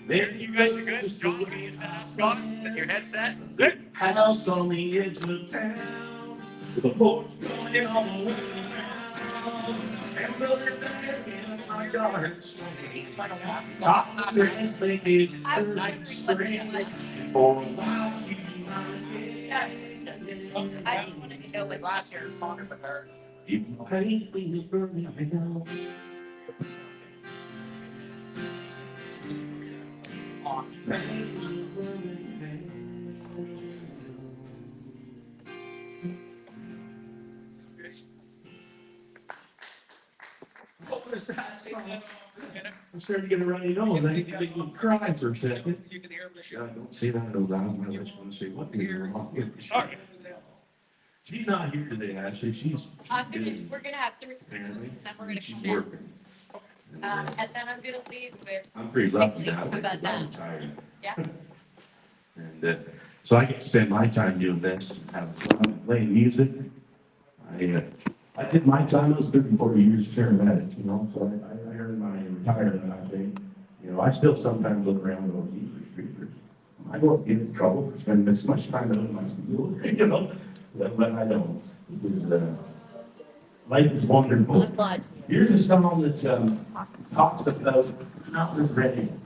There you guys are good. John, can you set up, Scott? With your headset? Good. House on the edge of town. With a porch going all the way around. And brother there in my yard swing. Congress, baby, early spring. And for a while, she be mine. I just wanted to know what last year's song for her. You pay me for me now. I'm starting to get a runny nose. I think you cry for a second. You can hear the I don't say that out loud. I just want to say, what is wrong with you? She's not here today, actually. We're gonna have 3 minutes, and then we're gonna She's come in. working. And then I'm gonna leave with, I'm pretty lucky How now. about that? I'm tired. yeah. And so I get to spend my time doing this and have fun and playing music. I did my time, I was 34 years paramedic, you know, so I earned my retirement, I think. You know, I still sometimes look around and go, geez, I don't get in trouble for spending this much time out in my field, you know, but I don't. Because life is wonderful. I'm glad. Here's a song that talks about not regretting.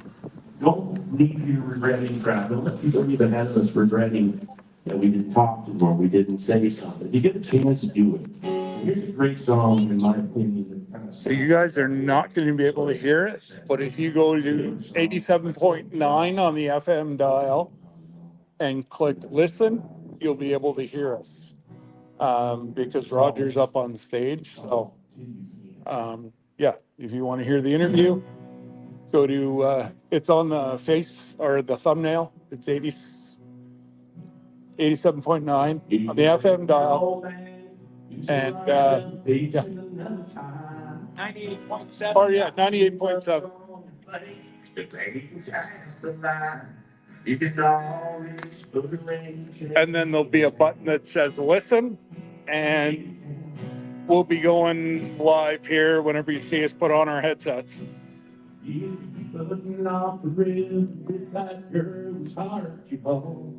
Don't leave you regretting crap. Don't let people leave ahead of us regretting that we didn't talk to them or we didn't say something. If you get the chance to do it. Here's a great song, in my opinion. That kind of So you guys are not going to be able to hear it, but if you go to 87.9 on the FM dial and click listen, you'll be able to hear us because Rodgers up on the stage. So, yeah, if you want to hear the interview, go to it's on the face or the thumbnail. It's 87.9 on the FM dial. And yeah. 98.7. Or yeah, 98.7. And then there'll be a button that says listen, and we'll be going live here whenever you see us put on our headsets. Putting off the rib with that girl's heart you hold.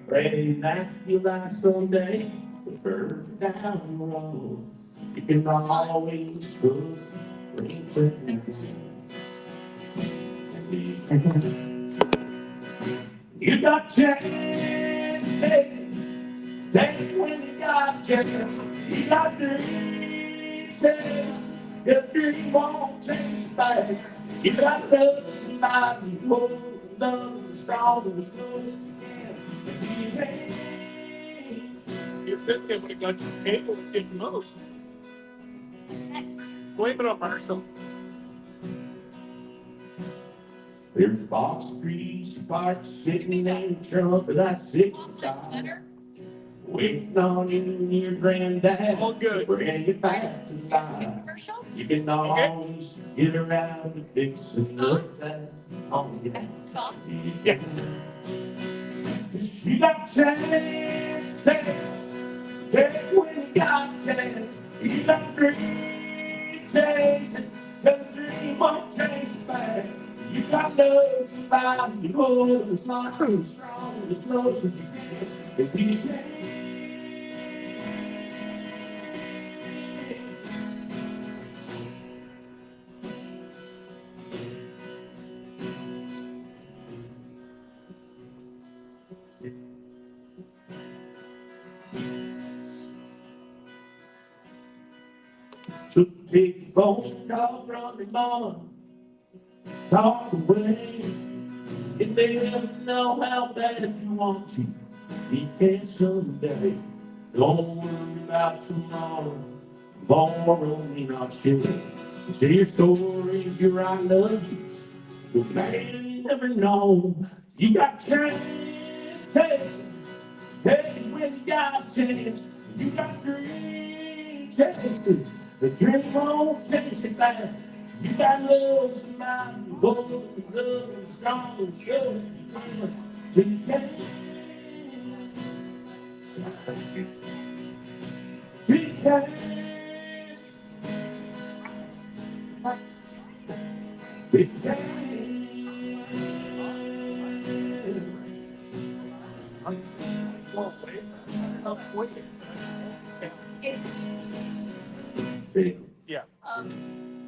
Pray that you last someday, but further down the road, you can always put things in. You got chance, take when you got chance. You got dreams, your dream won't change fast. You got love somebody, hold love as strong as close you can. You think they would have got your table and didn't move. Blame it on Marshall. There's a box of greasy parts sitting in the trunk of that 65. Waiting on you and your granddad. All good. Bring it back to life. You can always get around to fix it. Look that on you. Yeah. You got chance, take when you got chance. You got dream, chase it. The dream won't chase back. You got love somebody you hold. It's not so strong, it's close as you can. If you can. So take the phone call from your mom, talk away. If they ever know how bad you want to, he can't someday. Don't worry about tomorrow, tomorrow may not share. Say your stories, your I love you, but man, you never know. You got chance, hey when you got chance. You got dreams, chances. The dream won't chase it back. You got love somebody, both of the love is strong as goes. Till you can't. Till you can't. Till you can't. Yeah.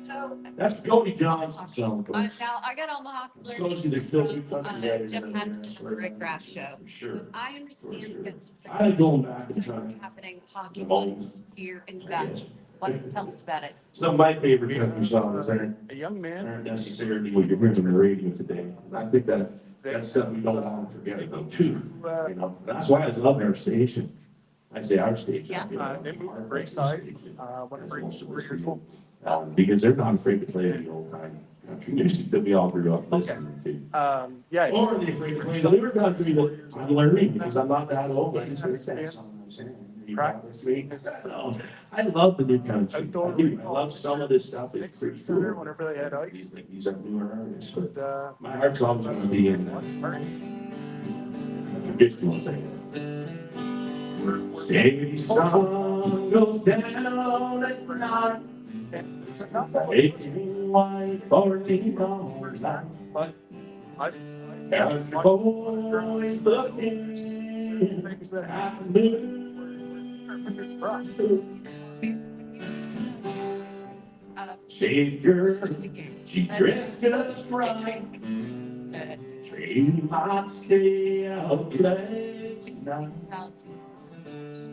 So That's Cody Johnson's song. now I got Omaha clear Supposedly they're still good country from writers Jeff in there, Patterson and Rick Graff show. for sure. I understand because I like going back in time. happening hockey The games here in Valley. What tell us about it? Some of my favorite country songs aren't A young man. necessarily what you're hearing on the radio today. I think that's stuff we don't want to forget about too. You know, that's why I love our station. I say our station. Yeah. They moved to Braeside whenever it's 4 years old. Because they're not afraid to play the old time country music that we all grew up listening to. Yeah. Or are they afraid to play the newer country that I'm learning because I'm not that old. I just understand what I'm saying. I love the new country. I do. I love some of this stuff. It's pretty cool. Whenever they had ice. These are newer artists, but my heart's always going to be in traditional things. Steady sun goes down at night. Aching white for the night. Country boys looking at the moon. Shaved girl, she dressed just right. She might stay out late tonight.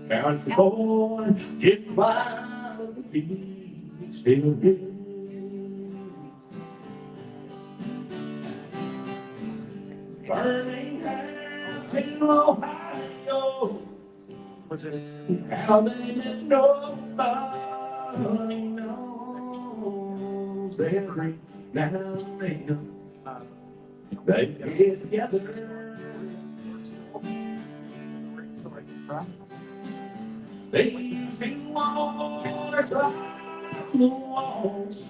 Country boy, get by the feet, still good. Burning hand, take Ohio. Was it? How they nobody knows every now and then they get together. They used to wanna try the walls.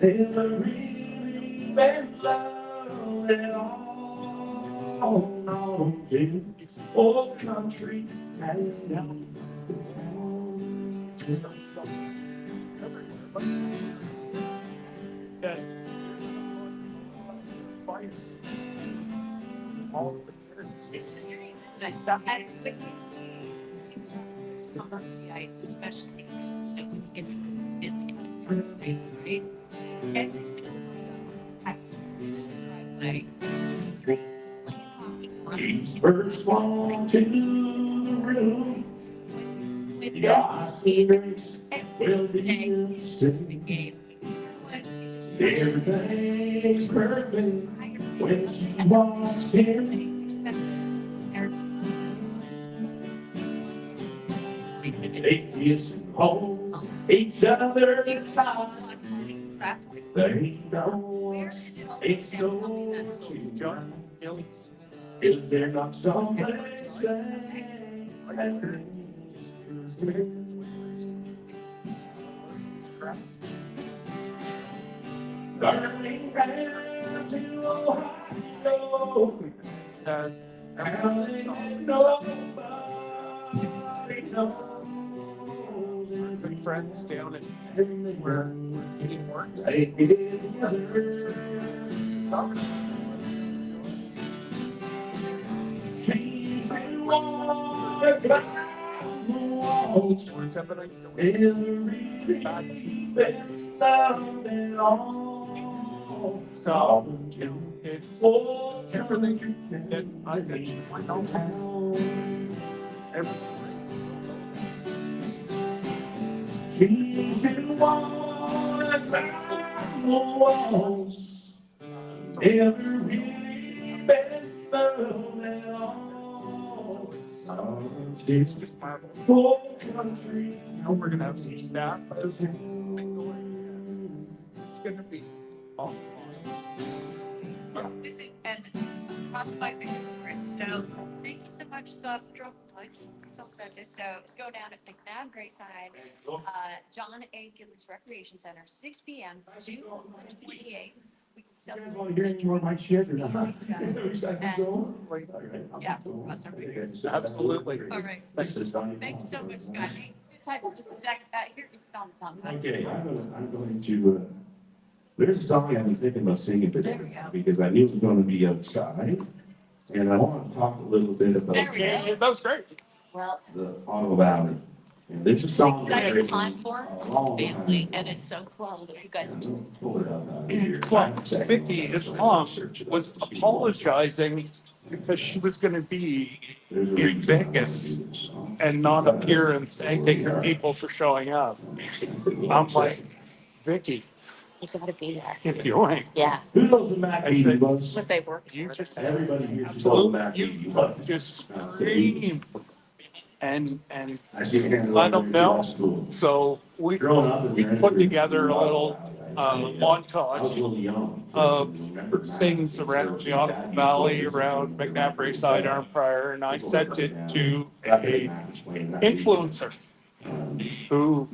Never really been love at all. No, old country has done. Yeah. Fire. All the parents. And when you see something come on the ice, especially it's things, right? Every single one has like He's first one to the room. Yeah, I see Grace will be game. everything's perfect when she walks in. They kiss and hold each other tight. There ain't no it's no is there not something burning down to Ohio? How they nobody knows. Good friends down in Everywhere getting work. they get together. She's been wanting to climb the walls. Every been loved and all. So it's everything that I get to my house. She's been wanting to climb the walls. Never really been loved at all. It's just my Whole country. now we're gonna have some staff. It's gonna be awesome. And cross my fingers for it. So thank you so much, for so let's go down at McNabb Greatside, John A. Gillis Recreation Center, 6 p.m. June 28th. We can You guys want to hear any more of my shit or not? Yeah, cross our fingers. Absolutely. All right. Thanks so much, Scott. Sit tight for just a second. Here is Tom's on. Okay, I'm going to, there's a song I've been thinking about singing There we go. because I knew it was going to be outside. And I want to talk a little bit about There we go. Yeah, that was great. Well, the Ottawa Valley. And there's a song. exciting time for us, family, and it's so cool that you guys are doing. Pull it up out here. Well, Vicky, his mom, was apologizing because she was gonna be in Vegas and not appear and thanking her people for showing up. I'm like, Vicky, You gotta be there. if you ain't, Yeah, Who knows who Mac Beatty was? what they work you for. just Everybody here should know who Mac Beatty you was. just scream and I see him let them know. school. So we've Growing up in we've there, put together a little I was montage really young. of Remember things around the Ottawa Valley, around McNabb Rayside, Arm Prior, and I sent it to a influencer who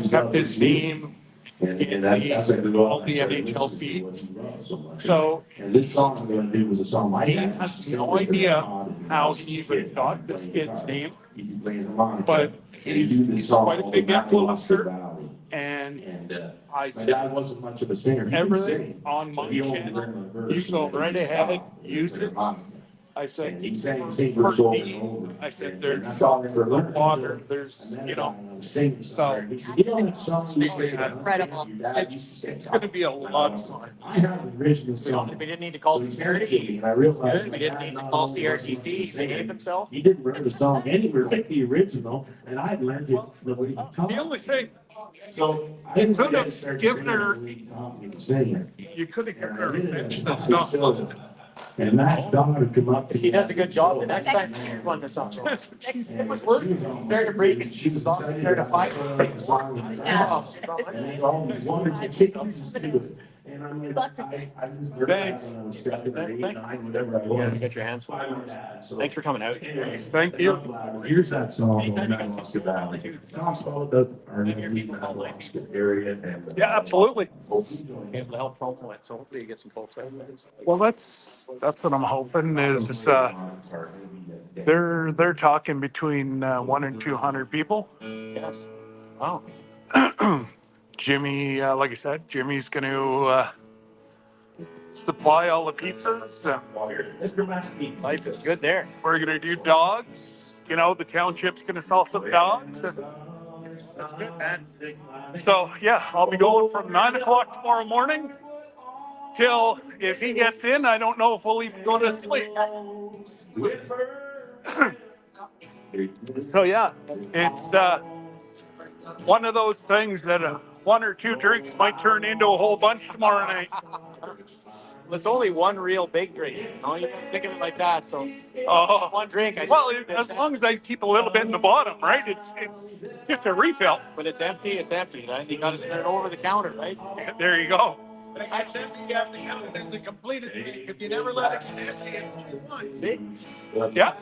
kept his name in all the NHL feeds. So And this song I'm gonna do was a song my Dean dad. has no idea how he even got this kid's name, but he's quite a big influencer. And I My said, dad wasn't much of a singer. He could everything sing, on but my he only channel, learned the verse you go and then right he ahead, stopped. use it. I And said, he sang for verse over and Dean, over. I said, And there's that's all I ever learned. water, there's, And you then know, I was singing. so He said, you know that song you sang? Incredible. Your dad used to sing. it's gonna be a lot of fun. I have the original song. We didn't need to call So he sent it to security. me, and I realized Good, my we didn't dad need to not call only wasn't a CRTC, he singer, behaved himself. He didn't learn the song anywhere like the original, and I'd learned it the way he taught. The only thing, So I didn't could have get to start given singing her- the way he taught me to sing it. you could have given And her I a did it bitch at that's a not show. listed. And Matt's daughter come up to If he does a good job, the next time he's won the song. It was working. He started to break it. She was started to fight. And I'm like, I was there Thanks. when I was 7 or 8, 9, whatever I was. Get your hands full. Thanks for coming out. Thank you. Here's that song. Anytime you got Oscar something Valley. to do. Talks about our Oscar area and. Yeah, absolutely. Be able to help promo it, so hopefully you get some folks out. Well, that's what I'm hoping is they're talking between 100 and 200 people. Yes. Wow. Jimmy, like I said, Jimmy's going to supply all the pizzas. Life is good there. We're going to do dogs. You know, the township's going to sell some dogs. That's good, man. So, yeah, I'll be going from 9 o'clock tomorrow morning till, if he gets in, I don't know if we'll even go to sleep. So, yeah, it's one of those things that one or two drinks might turn into a whole bunch tomorrow night. Well, it's only one real big drink. You know, you gotta think of it like that. So one drink. Well, as long as I keep a little bit in the bottom, right? It's just a refill. But it's empty. It's empty. Right? You got to start over the counter, right? There you go. I said we have to count it as a completed drink. If you never let it get empty, it's only one. See? Yeah.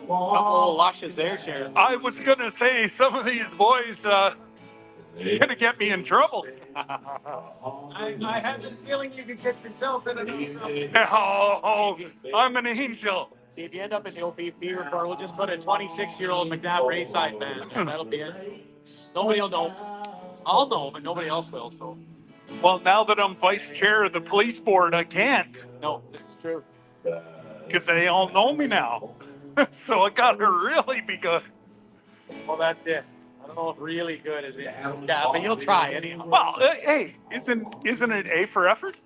A couple of lushes there, Sharon. I was gonna say some of these boys gonna get me in trouble. I had this feeling you could get yourself in trouble. Oh, I'm an angel. See, if you end up in the old BP report, we'll just put a 26-year-old McNabb Rayside man. That'll be it. Nobody will know. I'll know, but nobody else will. So. Well, now that I'm vice chair of the police board, I can't. No, this is true. Because they all know me now. So I gotta really be good. Well, that's it. I don't know if really good is it. Yeah, but you'll try anyhow. Well, hey, isn't it A for effort?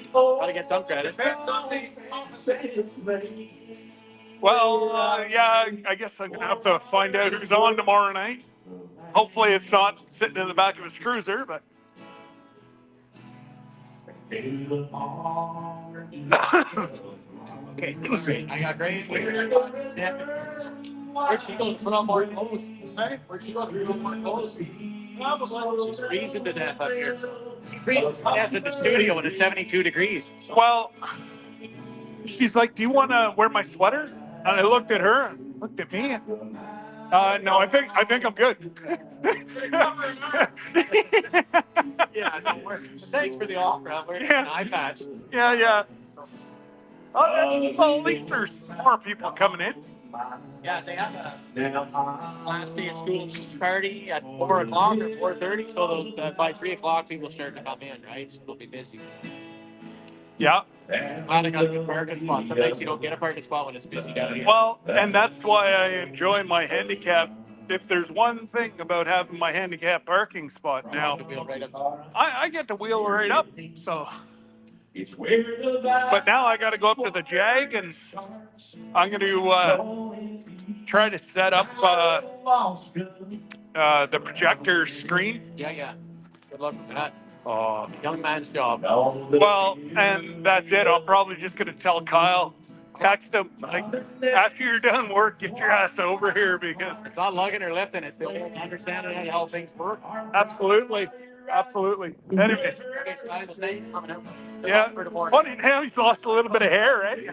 Gotta get some credit. Well, yeah, I guess I'm gonna have to find out who's on tomorrow night. Hopefully it's not sitting in the back of his cruiser, but. Okay, great. I got great. Where'd she go to put on more clothes? Hey? Where'd she go to put on more clothes? She's freezing to death up here. She freezes to death in the studio when it's 72 degrees. Well, she's like, "Do you want to wear my sweater?" And I looked at her, and looked at me. No, I think I'm good. Yeah, no worries. Thanks for the offer. I'm wearing an eye patch. Yeah. Well, at least there's more people coming in. Yeah, they have a last day of school beach party at 4 o'clock or 4:30. So by 3 o'clock, people start to come in, right? So they'll be busy. Yeah. Glad I got a good parking spot. Some days you don't get a parking spot when it's busy down here. Well, and that's why I enjoy my handicap. If there's one thing about having my handicap parking spot now, I get to wheel right up. So, but now I got to go up to the Jag, and I'm going to try to set up the projector screen. Yeah. Good luck with that. Oh, Young man's job. well, and that's it. I'm probably just going to tell Kyle, text him, like, after you're done work, get your ass over here, because It's not lugging or lifting. It's understanding how things work. absolutely. Anyways, yeah, funny now he's lost a little bit of hair, right?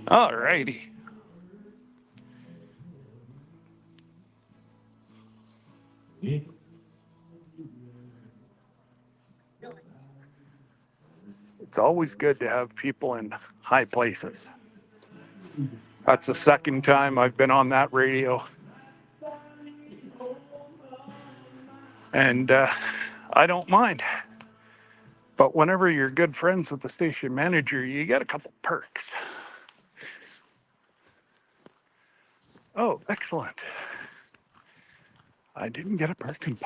All righty. It's always good to have people in high places. That's the second time I've been on that radio. And I don't mind. But whenever you're good friends with the station manager, you get a couple perks. Oh, excellent. I didn't get a parking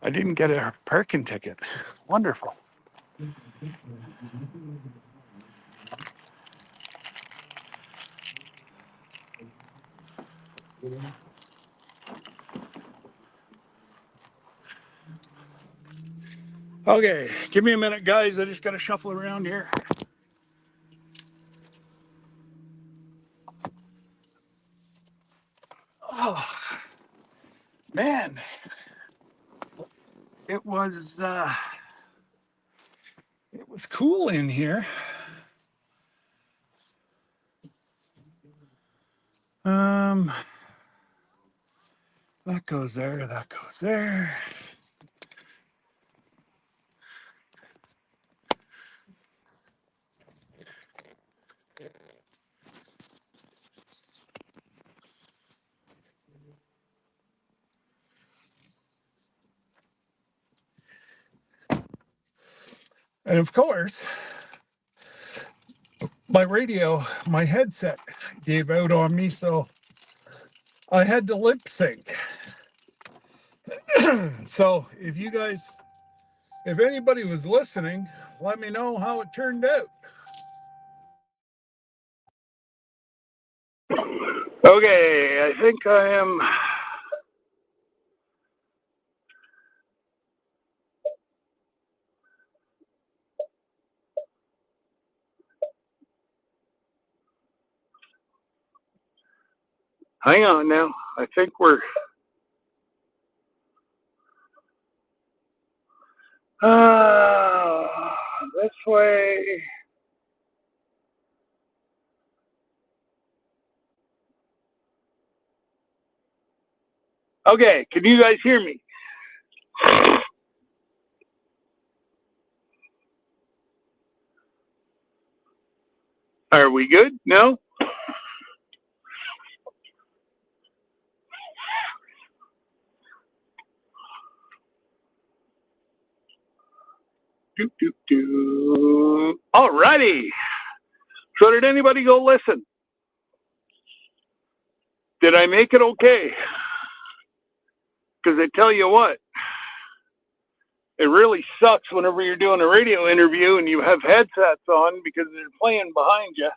I didn't get a parking ticket. Wonderful. Okay, give me a minute, guys. I just got to shuffle around here. Oh, man. It was cool in here. That goes there, that goes there. And of course, my radio, my headset gave out on me, so I had to lip sync. So if anybody was listening, let me know how it turned out. Okay, I think I am. Hang on now. I think we're. This way. Okay, can you guys hear me? Are we good? No? Alrighty. So did anybody go listen? Did I make it okay? Because I tell you what, it really sucks whenever you're doing a radio interview and you have headsets on because they're playing behind you.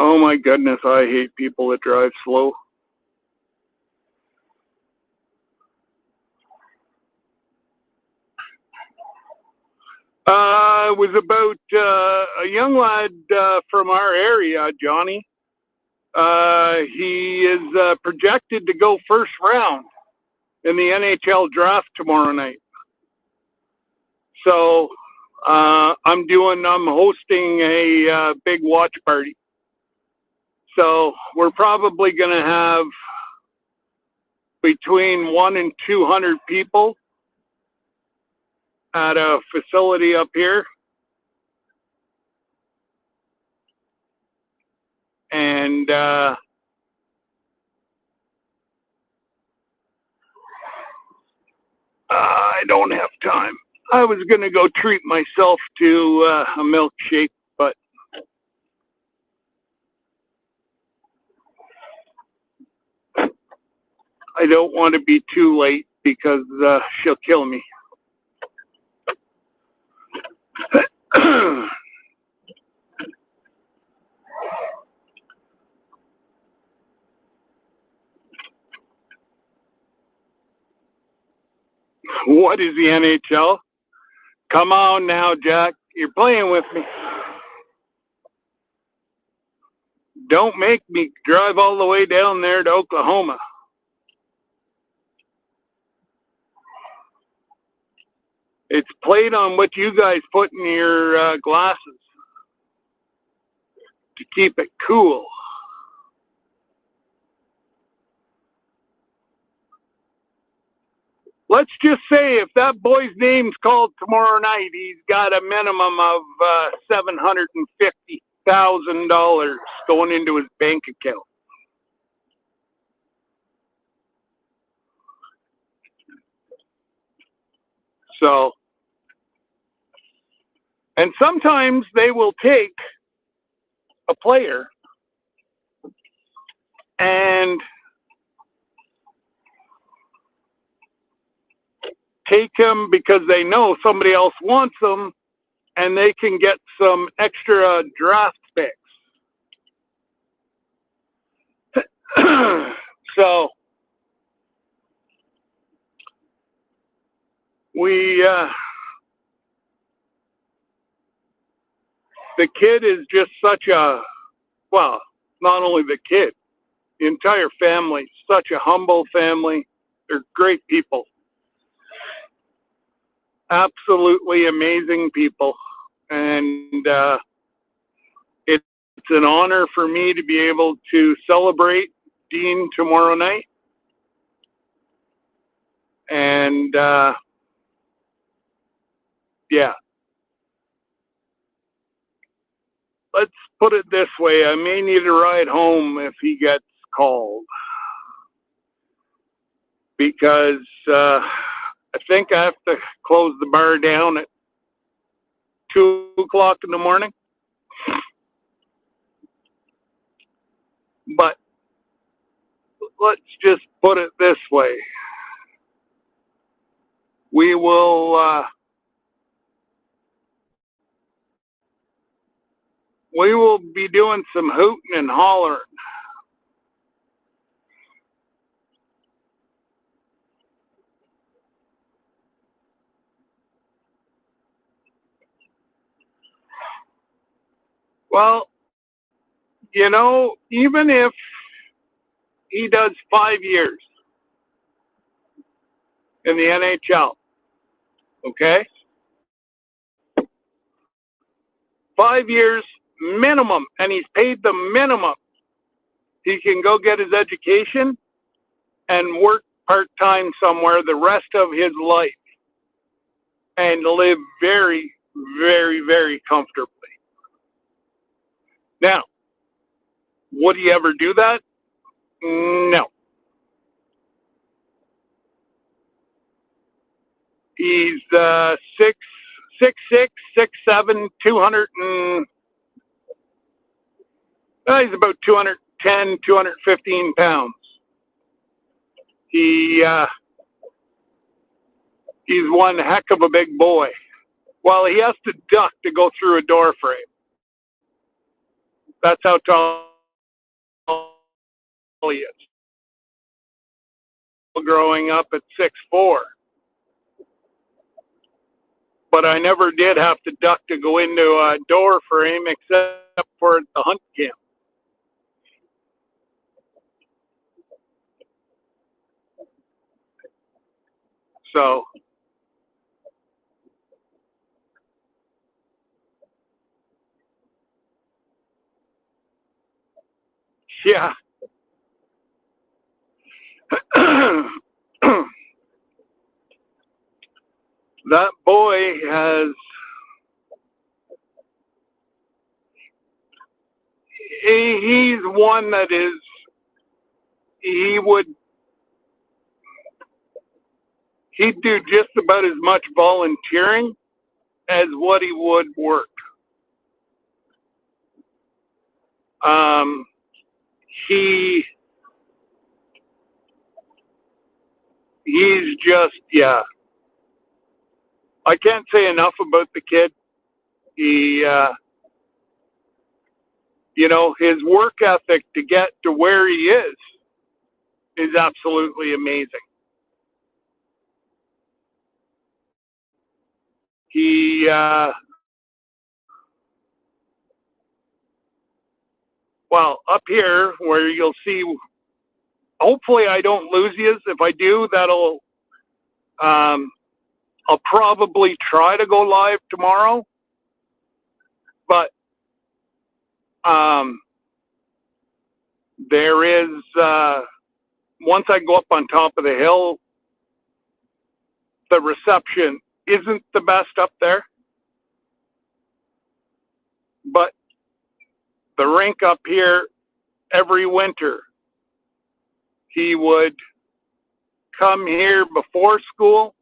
Oh my goodness, I hate people that drive slow. It was about a young lad from our area, Johnny. He is projected to go first round in the NHL draft tomorrow night. So I'm hosting a big watch party. So we're probably going to have between 100 and 200 people at a facility up here. And I don't have time. I was going to go treat myself to a milkshake, but I don't want to be too late because she'll kill me. What is the NHL? Come on now, Jack. You're playing with me. Don't make me drive all the way down there to Oklahoma. It's played on what you guys put in your glasses to keep it cool. Let's just say if that boy's name's called tomorrow night, he's got a minimum of $750,000 going into his bank account. So, and sometimes they will take a player and take him because they know somebody else wants them and they can get some extra draft picks. So the kid is just such a, well, not only the kid, the entire family, such a humble family. They're great people. Absolutely amazing people. And it's an honor for me to be able to celebrate Dean tomorrow night. And yeah. Let's put it this way. I may need a ride home if he gets called. Because I think I have to close the bar down at 2 o'clock in the morning. But let's just put it this way. We will be doing some hooting and hollering. Well, you know, even if he does 5 years in the NHL, okay? 5 years minimum, and he's paid the minimum. He can go get his education and work part-time somewhere the rest of his life and live very, very, very comfortably. Now, would he ever do that? No. He's 6'6", 6'7", 200 and he's about 210, 215 pounds. He's one heck of a big boy. Well, he has to duck to go through a door frame. That's how tall he is. Growing up at 6'4". But I never did have to duck to go into a door frame except for the hunt camp. So, yeah. That boy has, he's one that is, he'd do just about as much volunteering as what he would work. He's just, yeah. I can't say enough about the kid. He, you know, his work ethic to get to where he is absolutely amazing. He, well, up here where you'll see, hopefully I don't lose you. If I do, that'll, I'll probably try to go live tomorrow. But there is, once I go up on top of the hill, the reception isn't the best up there. But the rink up here, every winter, he would come here before school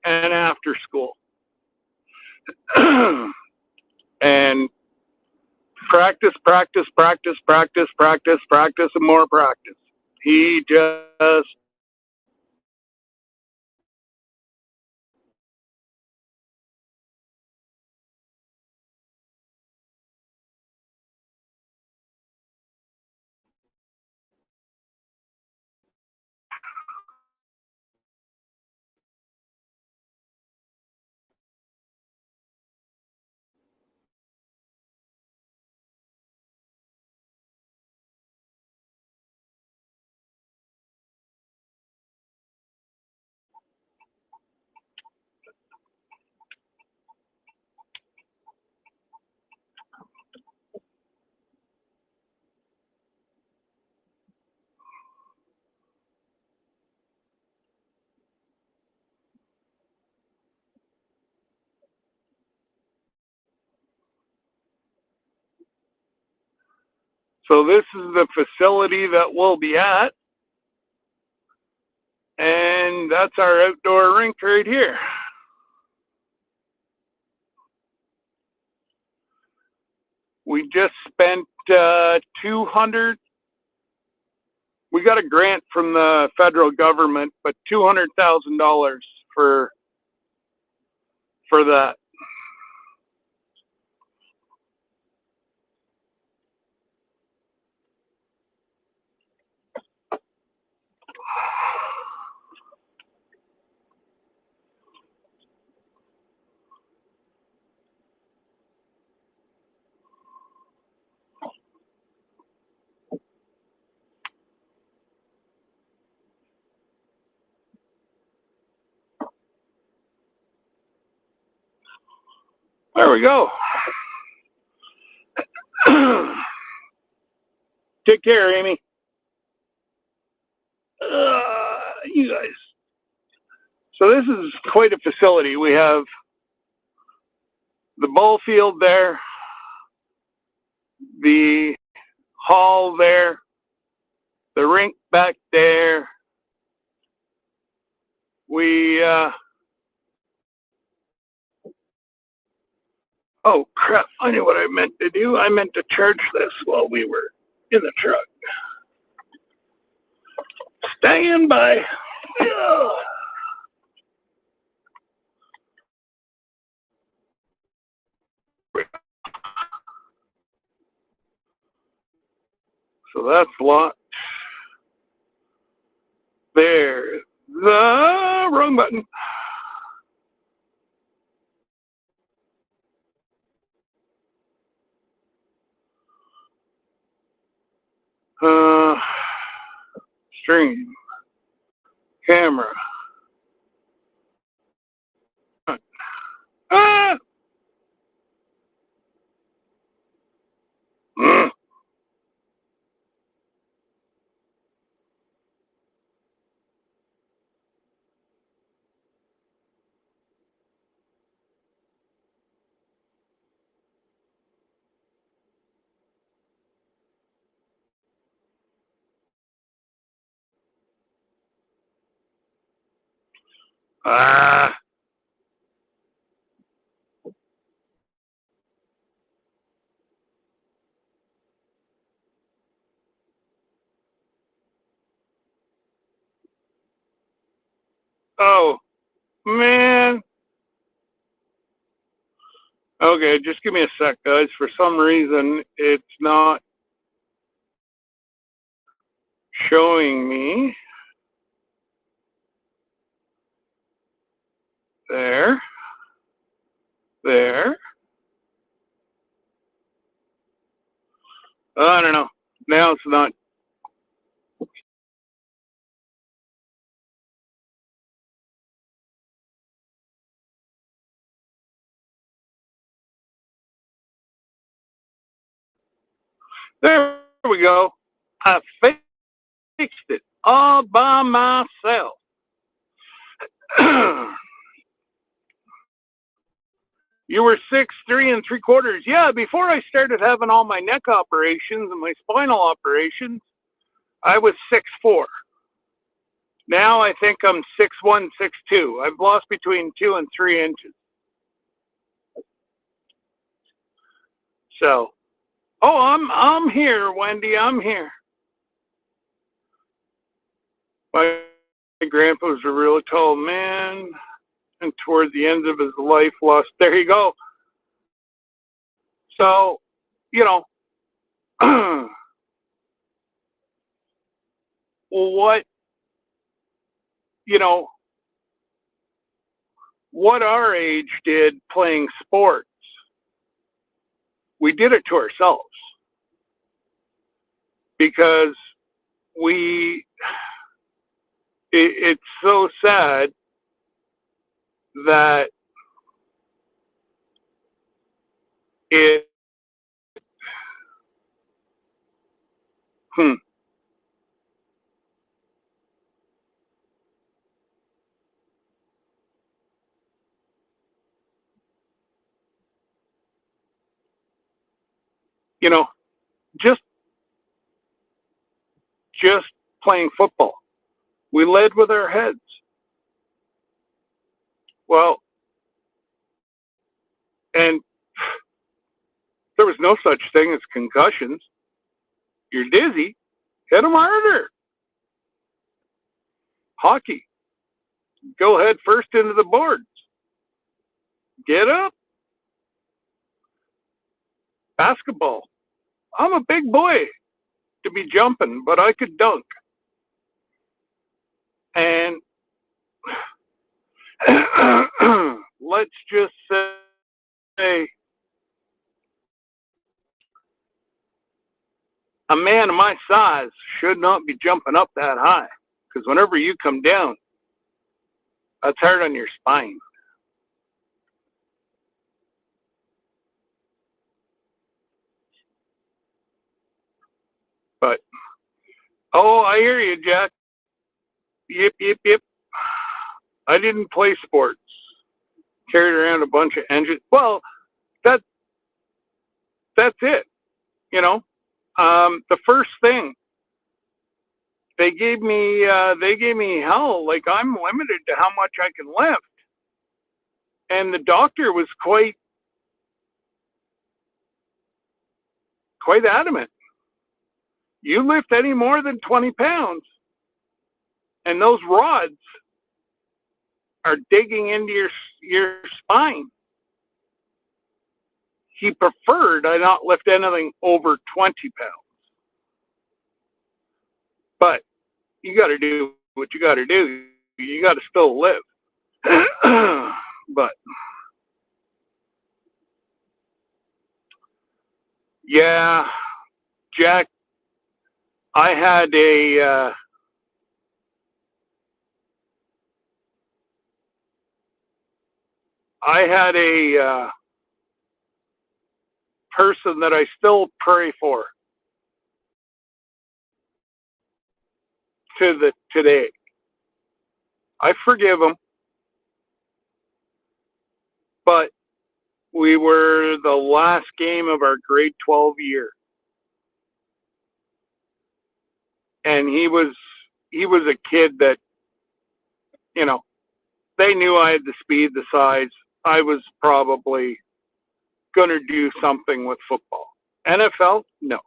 and after school. And practice, practice, practice, practice, practice, practice, and more practice. He just, so this is the facility that we'll be at. And that's our outdoor rink right here. We just spent 200. We got a grant from the federal government, but $200,000 for that. There we go. Take care, Amy. You guys. So this is quite a facility. We have the ball field there, the hall there, the rink back there. We, oh crap, I knew what I meant to do. I meant to charge this while we were in the truck. Stand by. So that's locked. There's the wrong button. Stream. Camera. Ah! Ah. Oh, man. Okay, just give me a sec, guys. For some reason, it's not showing me. There. There. I don't know. Now it's not. There we go. I fixed it all by myself. You were 6'3 3/4". Yeah, before I started having all my neck operations and my spinal operations, I was 6'4". Now I think I'm 6'1", 6'2". I've lost between 2 and 3 inches. So, oh, I'm here, Wendy. I'm here. My grandpa was a real tall man, and toward the end of his life, lost. There you go. So, you know, what you know, what our age did playing sports, we did it to ourselves because it's so sad that it, you know, just just playing football. We led with our heads. Well, and there was no such thing as concussions. You're dizzy, hit them harder. Hockey, go head first into the boards. Get up. Basketball, I'm a big boy to be jumping, but I could dunk. And let's just say a man of my size should not be jumping up that high because whenever you come down, that's hard on your spine. But, oh, I hear you, Jack. Yip, yip, yip. I didn't play sports. Carried around a bunch of engines. Well, that that's it. You know, the first thing they gave me hell. Like I'm limited to how much I can lift, and the doctor was quite adamant. You lift any more than 20 pounds, and those rods are digging into your spine. He preferred I not lift anything over 20 pounds. But you got to do what you got to do. You got to still live. But yeah, Jack, I had a person that I still pray for to today. I forgive him, but we were the last game of our grade 12 year, and he was a kid that, you know, they knew I had the speed, the size. I was probably going to do something with football. NFL, no,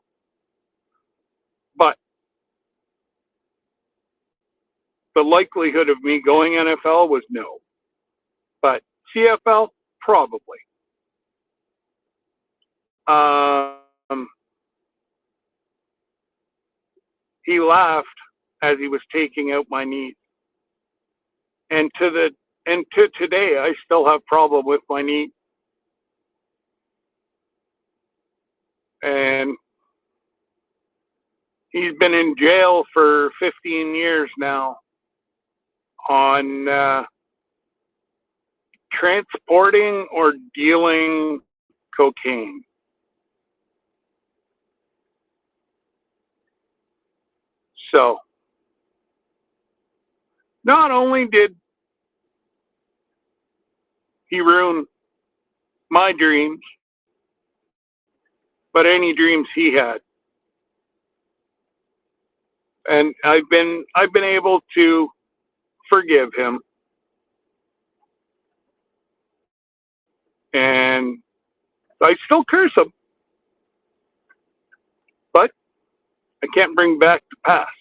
but the likelihood of me going NFL was no, but CFL, probably. He laughed as he was taking out my knees. And and to today, I still have problem with my knee. And he's been in jail for 15 years now on transporting or dealing cocaine. So, not only did he ruin my dreams, but any dreams he had. And I've been able to forgive him. And I still curse him, but I can't bring back the past.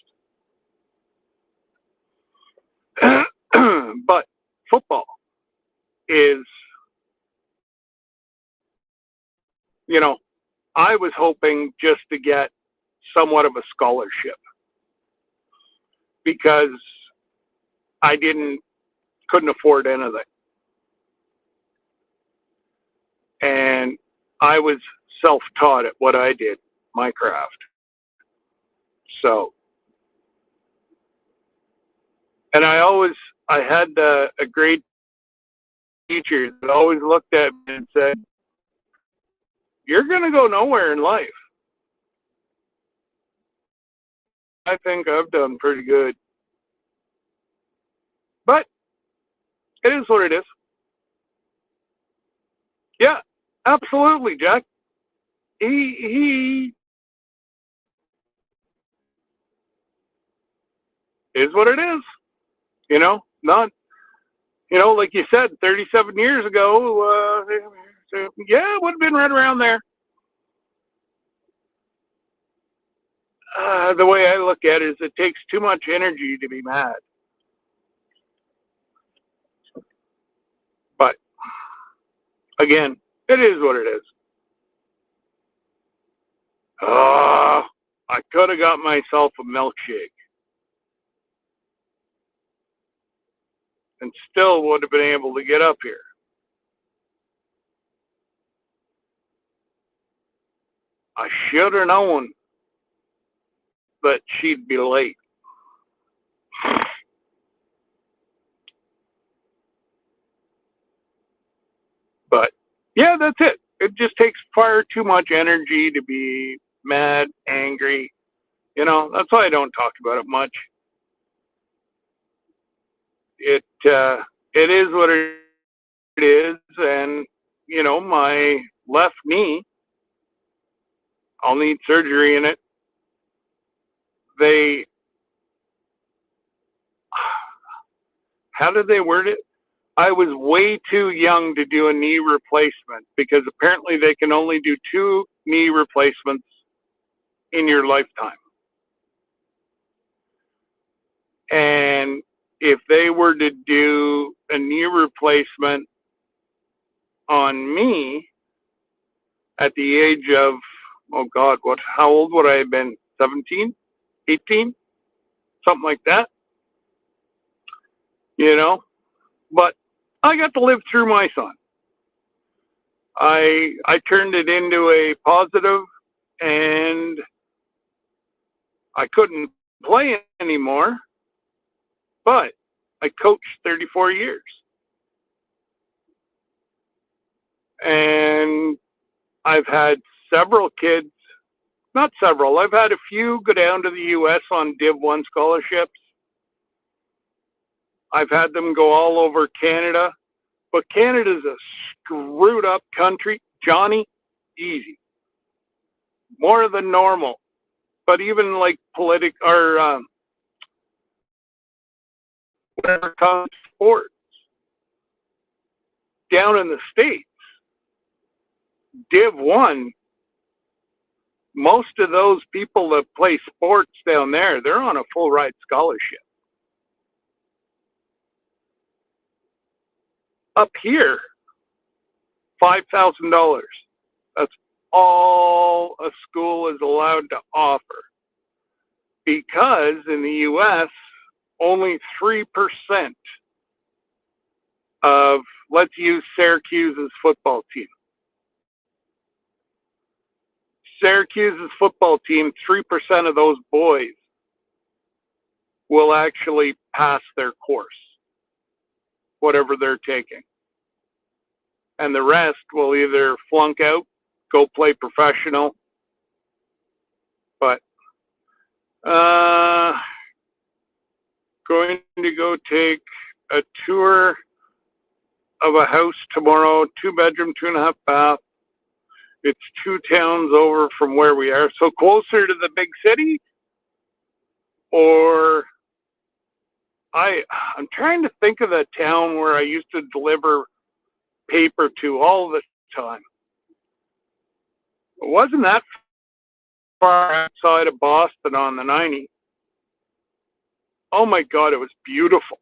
But football is, you know, I was hoping just to get somewhat of a scholarship because I couldn't afford anything. And I was self-taught at what I did, my craft. So, and I had a great teacher that always looked at me and said, "You're going to go nowhere in life." I think I've done pretty good. But it is what it is. Yeah, absolutely, Jack. He is what it is. Not, like you said, 37 years ago, yeah, it would have been right around there. The way I look at it is it takes too much energy to be mad. But, again, it is what it is. I could have got myself a milkshake and still would have been able to get up here. I should have known that she'd be late. But, yeah, that's it. It just takes far too much energy to be mad, angry. That's why I don't talk about it much. It is what it is, and my left knee, I'll need surgery in it. How did they word it? I was way too young to do a knee replacement because apparently they can only do 2 knee replacements in your lifetime. And if they were to do a knee replacement on me at the age of, oh God, how old would I have been? 17, 18, something like that, but I got to live through my son. I turned it into a positive, and I couldn't play anymore, but I coached 34 years. And I've had several kids, not several, I've had a few go down to the U.S. on Div 1 scholarships. I've had them go all over Canada, but Canada's a screwed up country. Johnny, easy. More than normal. But even like whatever comes sports, down in the States, Div 1, most of those people that play sports down there, they're on a full ride scholarship. Up here, $5,000. That's all a school is allowed to offer. Because in the U.S., only 3% of, let's use Syracuse's football team. Syracuse's football team, 3% of those boys will actually pass their course, whatever they're taking. And the rest will either flunk out, go play professional. But going to go take a tour of a house tomorrow, 2-bedroom, 2.5 bath. It's 2 towns over from where we are. So closer to the big city, or I'm trying to think of the town where I used to deliver paper to all the time. It wasn't that far outside of Boston on the 90. Oh my God, it was beautiful.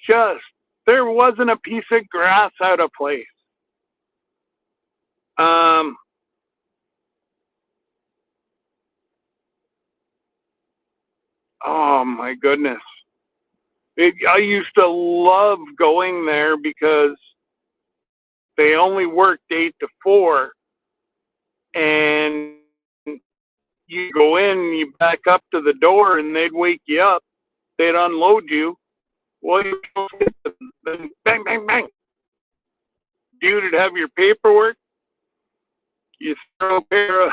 Just, there wasn't a piece of grass out of place. Oh my goodness. I used to love going there because they only worked 8 to 4, and you go in, you back up to the door, and they'd wake you up. They'd unload you. Well, you then bang, bang, bang. Dude would have your paperwork. You throw a pair of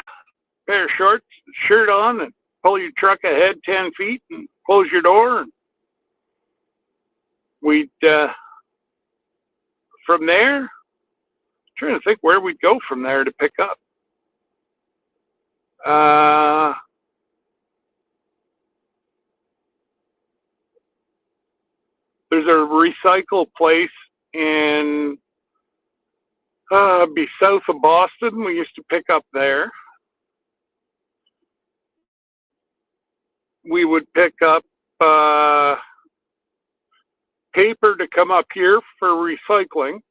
shorts, shirt on, and pull your truck ahead 10 feet and close your door. And we'd, from there, I'm trying to think where we'd go from there to pick up. There's a recycle place in, be south of Boston. We used to pick up there. We would pick up paper to come up here for recycling.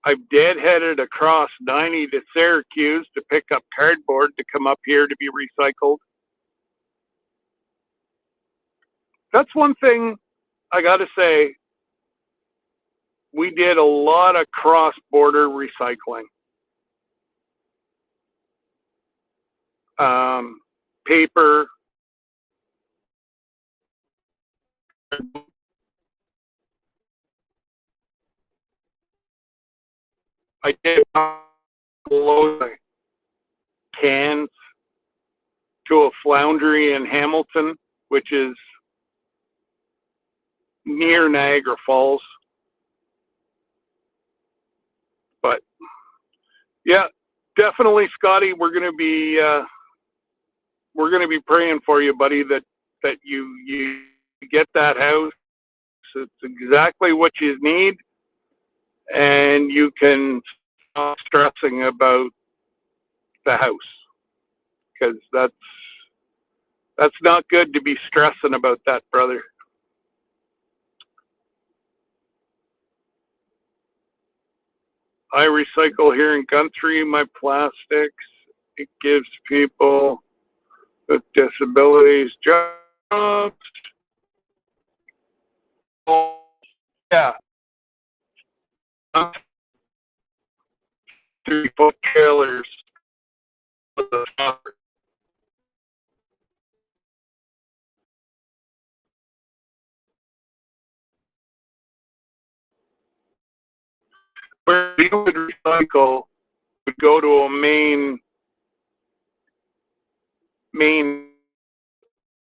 I've deadheaded across 90 to Syracuse to pick up cardboard to come up here to be recycled. That's one thing I got to say. We did a lot of cross-border recycling. Paper, I did loads of cans to a foundry in Hamilton, which is near Niagara Falls. But yeah, definitely, Scotty, we're gonna be praying for you, buddy. That you get that house. It's exactly what you need, and you can stop stressing about the house, because that's not good to be stressing about that, brother. I recycle here in country my plastics. It gives people with disabilities jobs. Oh, yeah. 3-foot trailers with a stopper. Where you would recycle would go to a main,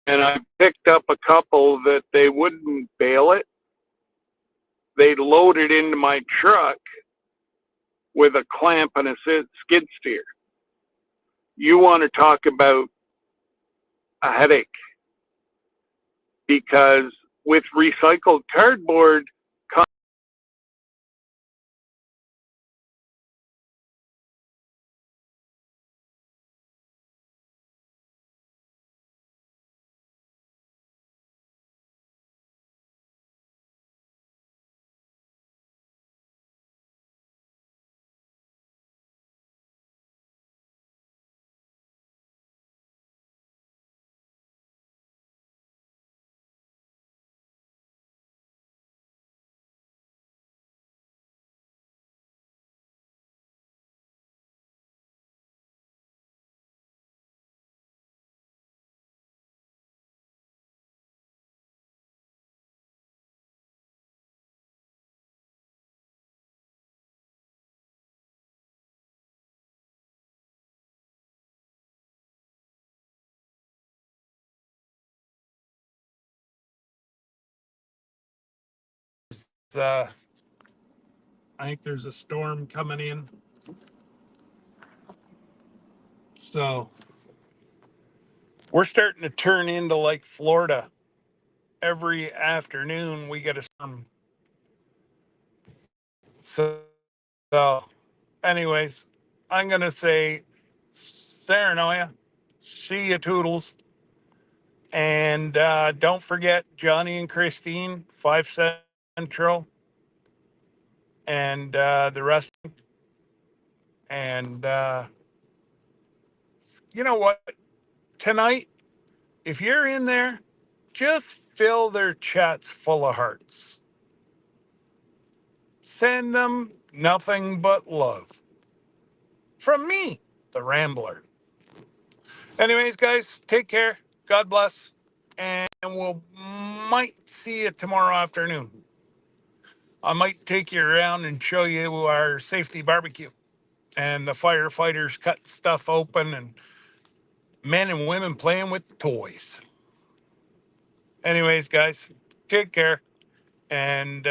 and I picked up a couple that they wouldn't bale it. They'd load it into my truck with a clamp and a skid steer. You want to talk about a headache, because with recycled cardboard I think there's a storm coming in. So we're starting to turn into like Florida. Every afternoon we get a storm. So anyways, I'm going to say Saranoia. See you, Toodles. And don't forget Johnny and Christine, 5 Central, and the rest. And you know what? Tonight, if you're in there, just fill their chats full of hearts. Send them nothing but love. From me, the Rambler. Anyways, guys, take care. God bless. And we'll might see you tomorrow afternoon. I might take you around and show you our safety barbecue and the firefighters cutting stuff open and men and women playing with toys. Anyways, guys, take care. And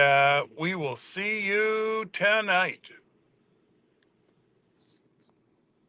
we will see you tonight.